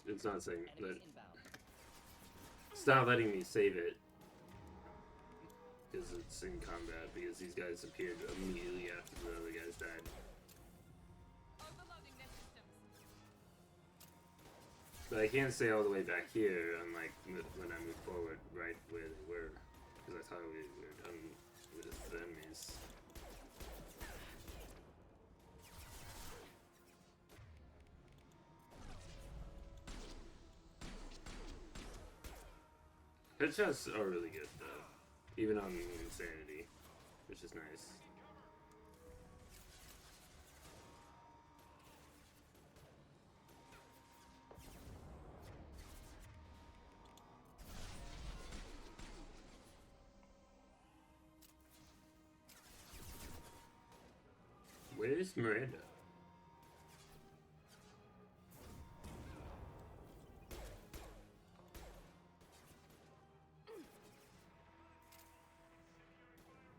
it's not saying that. Enemies inbound. It's not letting me save it because it's in combat. Because these guys appeared immediately after the other guys died. Overloading their systems. But I can't stay all the way back here, unlike when I moved forward, right where they were, because I thought we were done with the enemies. Headshots are really good though, even on insanity, which is nice. Where's Miranda?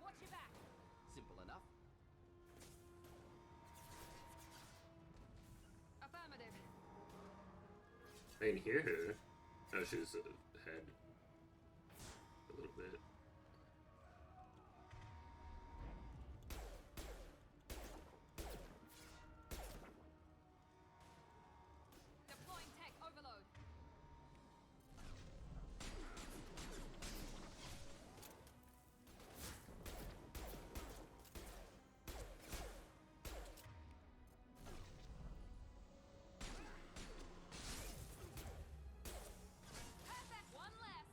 Watch your back. Simple enough. Affirmative. I can hear her. Oh, she's ahead a little bit. Deploying tech overload. Perfect. One less.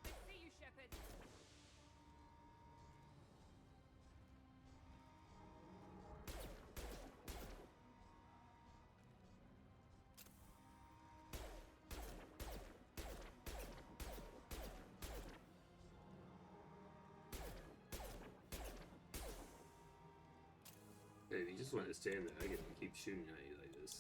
I see you, Shepard. Hey, if you just want to stand there, I can keep shooting at you like this.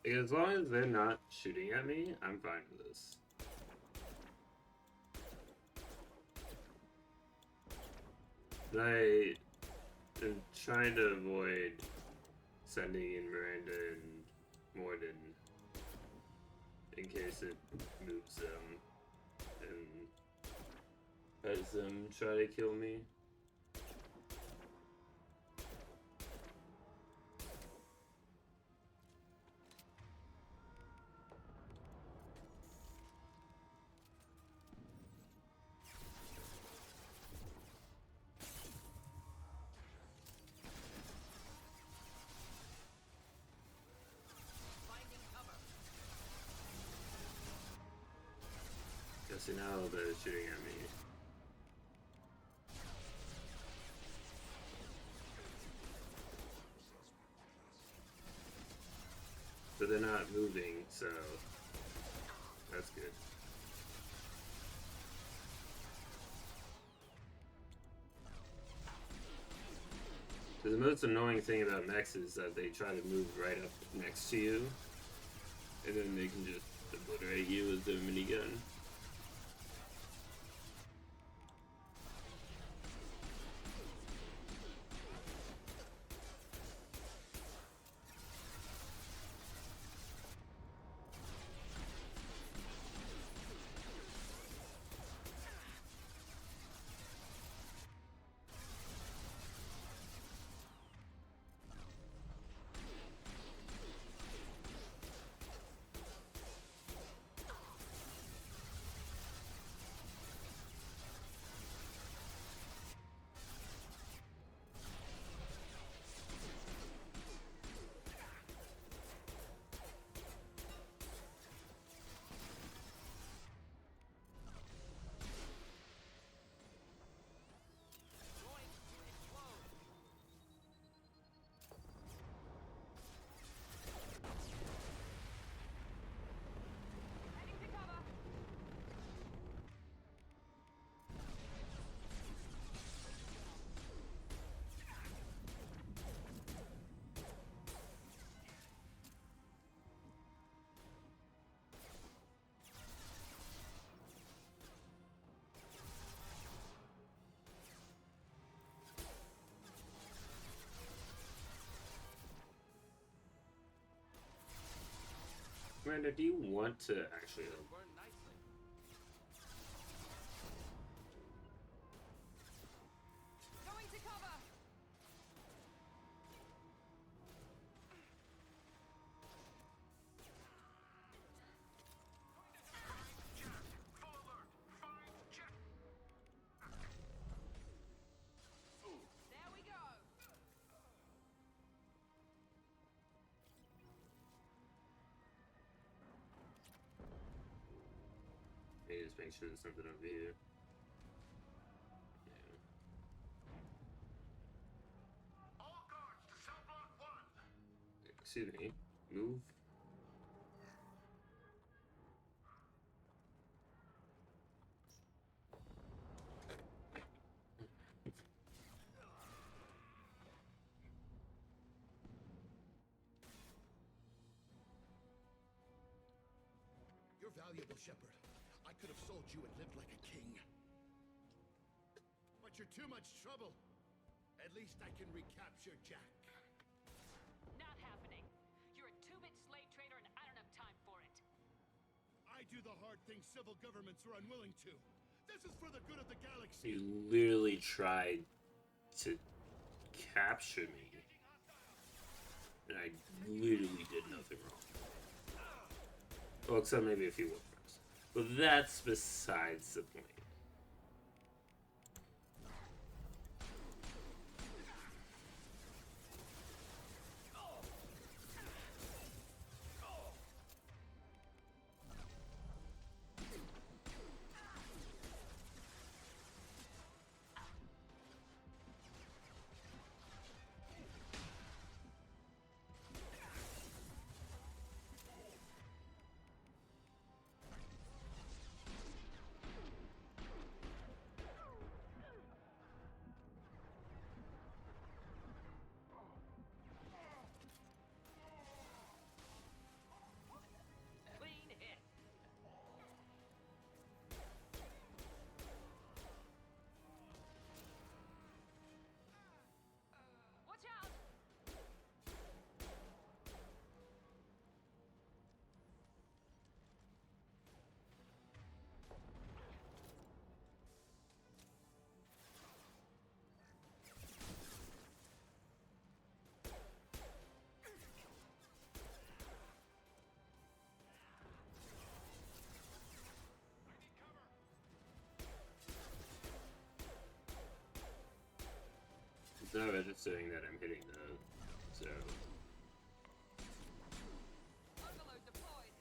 As long as they're not shooting at me, I'm fine with this. I am trying to avoid sending in Miranda and Morden in case it moves them and has them try to kill me. So now they're shooting at me. But they're not moving, so that's Good. So the most annoying thing about mechs is that they try to move right up next to you, and then they can just obliterate you with their minigun. Heading to cover. Commander, do you want to actually? Burn nicely. Going to cover. Full alert! Find Jack! There we go. Hey, just make sure there's something over here. Yeah. All guards to cell block 1! Excuse me. Move. You're valuable, Shepard. I could have sold you and lived like a king. But you're too much trouble. At least I can recapture Jack. Not happening. You're a two-bit slave trader and I don't have time for it. I do the hard things civil governments are unwilling to. This is for the good of the galaxy. You literally tried to capture me, and I literally did nothing wrong. Well, except maybe a few words. But that's besides the point. Clean hit. Watch out. It's not registering that I'm hitting though, so. Overload deployed.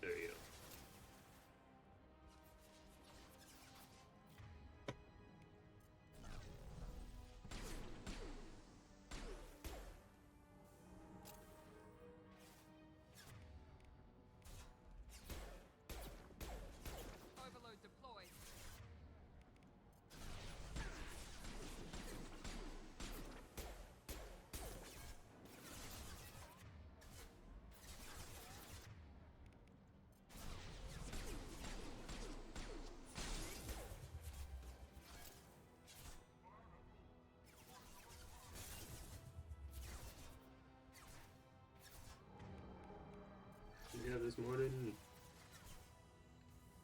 There you go. this morning.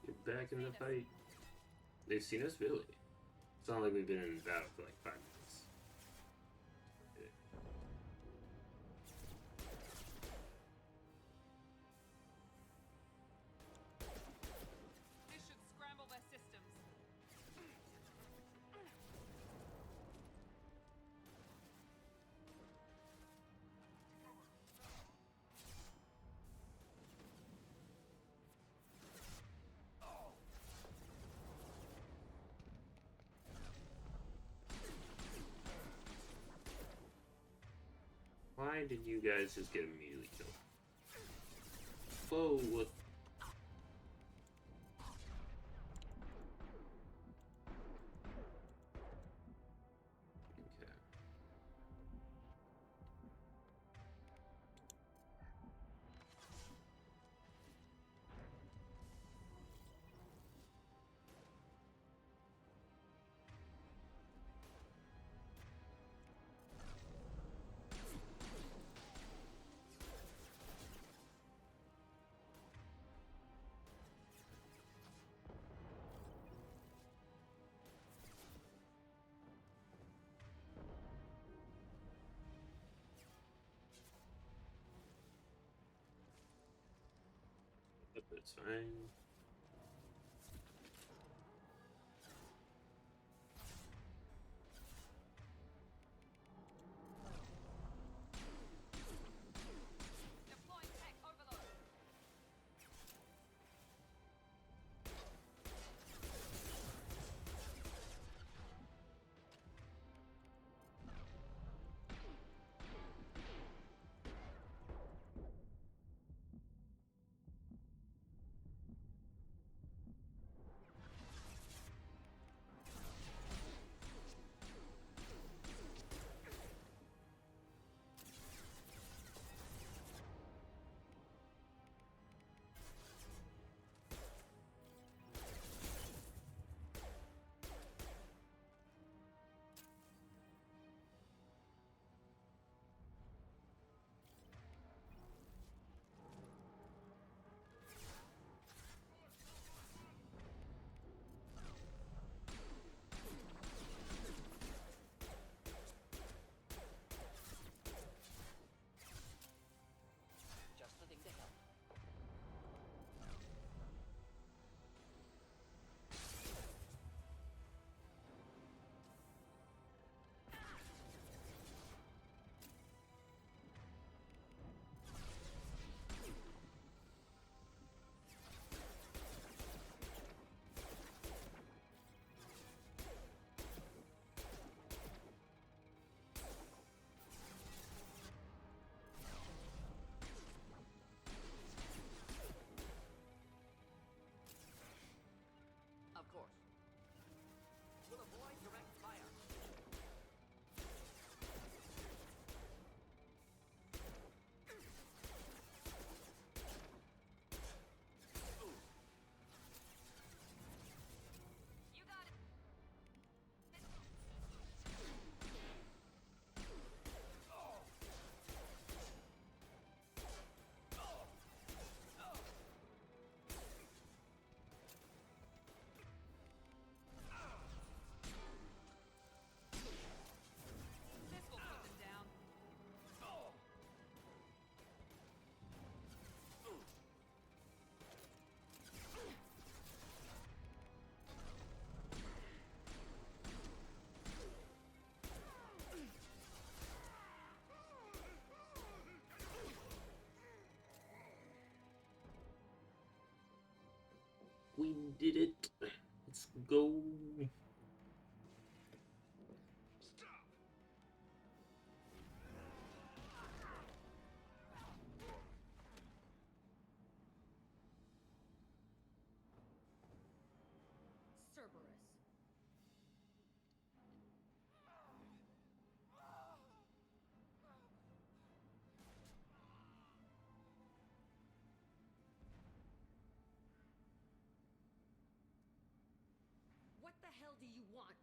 Get back in the fight. They've seen us, really? It's not like we've been in battle for like 5 minutes. This should scramble their systems. Why did you guys just get immediately killed? Whoa, what? Okay. That's fine. Deploying tech overload. Just the thing to help. Of course. We'll avoid direct fire. You got it. This will put them down. We did it. Let's go. Stop! Cerberus. What the hell do you want?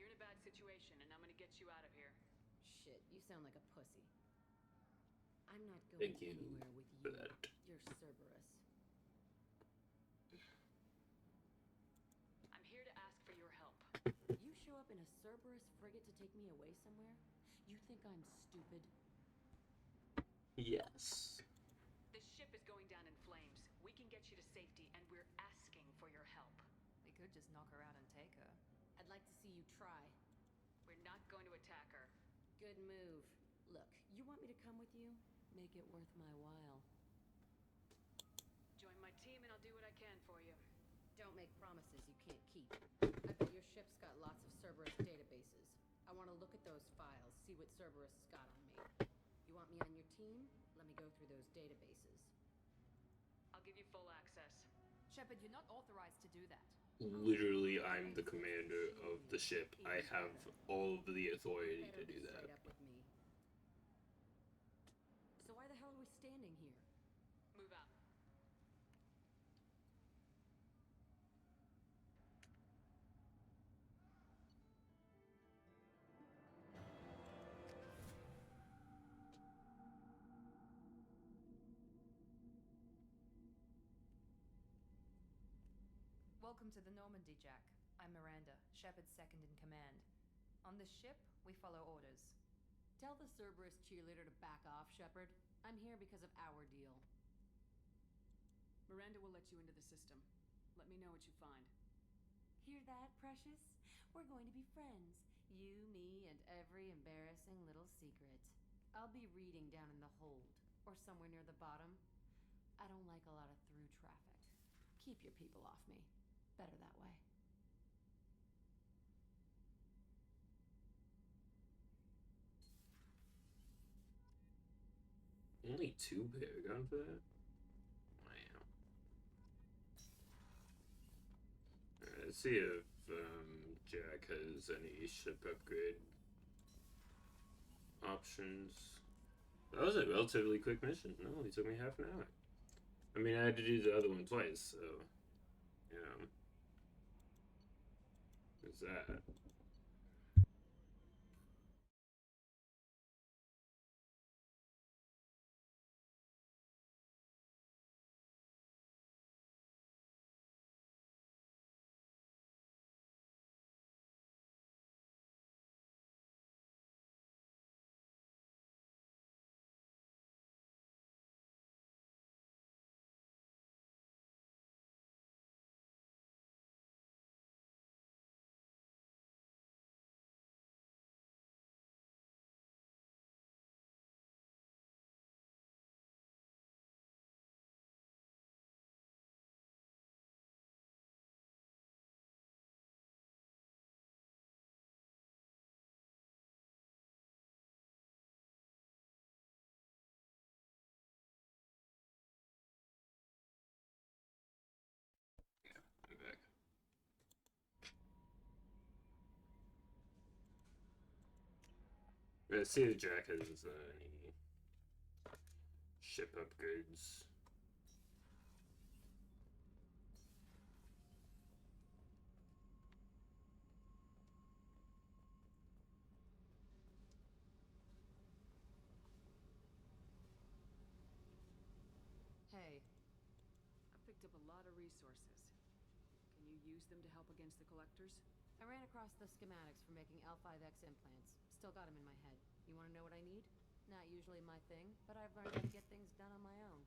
You're in a bad situation, and I'm gonna get you out of here. Shit, you sound like a pussy. I'm not going Thank you anywhere with for you. that. You're Cerberus. I'm here to ask for your help. You show up in a Cerberus frigate to take me away somewhere? You think I'm stupid? Yes. This ship is going down in flames. We can get you to safety, and we're asking for your help. We could just knock her out and take her. I'd like to see you try. We're not going to attack her. Good move. Look, you want me to come with you? Make it worth my while. Join my team, and I'll do what I can for you. Don't make promises you can't keep. I bet your ship's got lots of Cerberus databases. I want to look at those files, see what Cerberus has got on me. You want me on your team? Let me go through those databases. I'll give you full access. Shepard, you're not authorized to do that. Literally, I'm the commander of the ship. I have all of the authority to do that. Straight up with me. So why the hell are we standing here? Move out. Welcome to the Normandy, Jack. I'm Miranda, Shepard's second in command. On this ship, we follow orders. Tell the Cerberus cheerleader to back off, Shepard. I'm here because of our deal. Miranda will let you into the system. Let me know what you find. Hear that, Precious? We're going to be friends. You, me, and every embarrassing little secret. I'll be reading down in the hold, or somewhere near the bottom. I don't like a lot of through traffic. Keep your people off me. Better that way. Only 2 paragon for that? Wow. Alright, let's see if Jack has any ship upgrade options. That was a relatively quick mission. No, it took me half an hour. I mean, I had to do the other one twice, so yeah. What's that? I'm back. Let's see if Jack has any ship upgrades. Hey, I picked up a lot of resources. Can you use them to help against the collectors? I ran across the schematics for making L5X implants. Still got them in my head. You want to know what I need? Not usually my thing, but I've learned how to get things done on my own.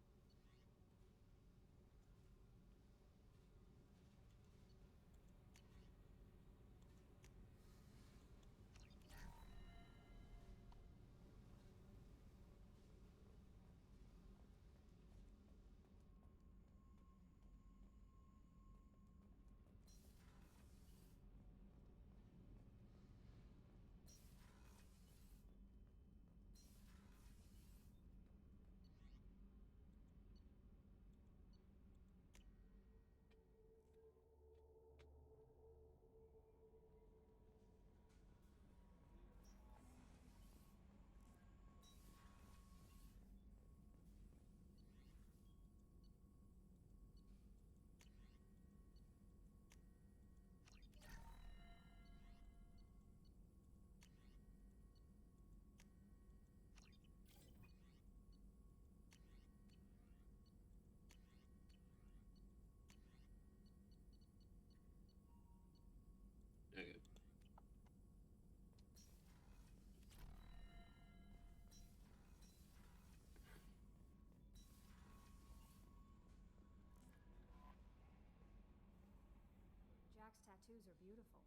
tattoos are beautiful.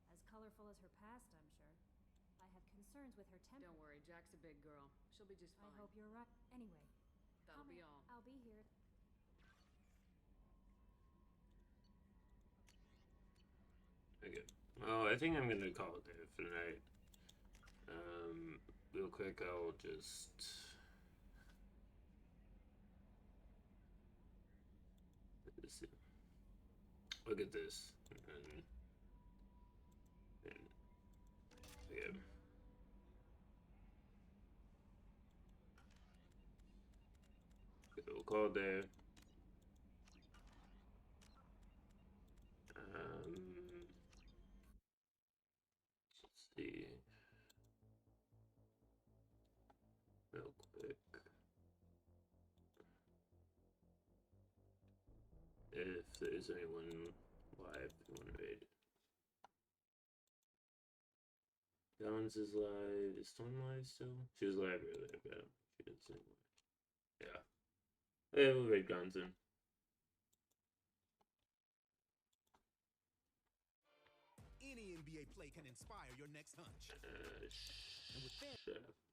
As colorful as her past, I'm sure. I have concerns with her temper. Don't worry, Jack's a big girl. She'll be just I fine. hope you're right. Anyway, That'll be all. I'll be here. Okay. Well, I think I'm gonna call it there for tonight. Real quick, I'll just. Look at this. And yeah. Okay, we'll call it there. Let's see. Real quick. If there's anyone live who want to raid. Gallons is live. Is Storm live still? She was live earlier, but she didn't say more. Yeah. Yeah, we'll raid Guns in. Any NBA play can inspire your next hunch. Chef.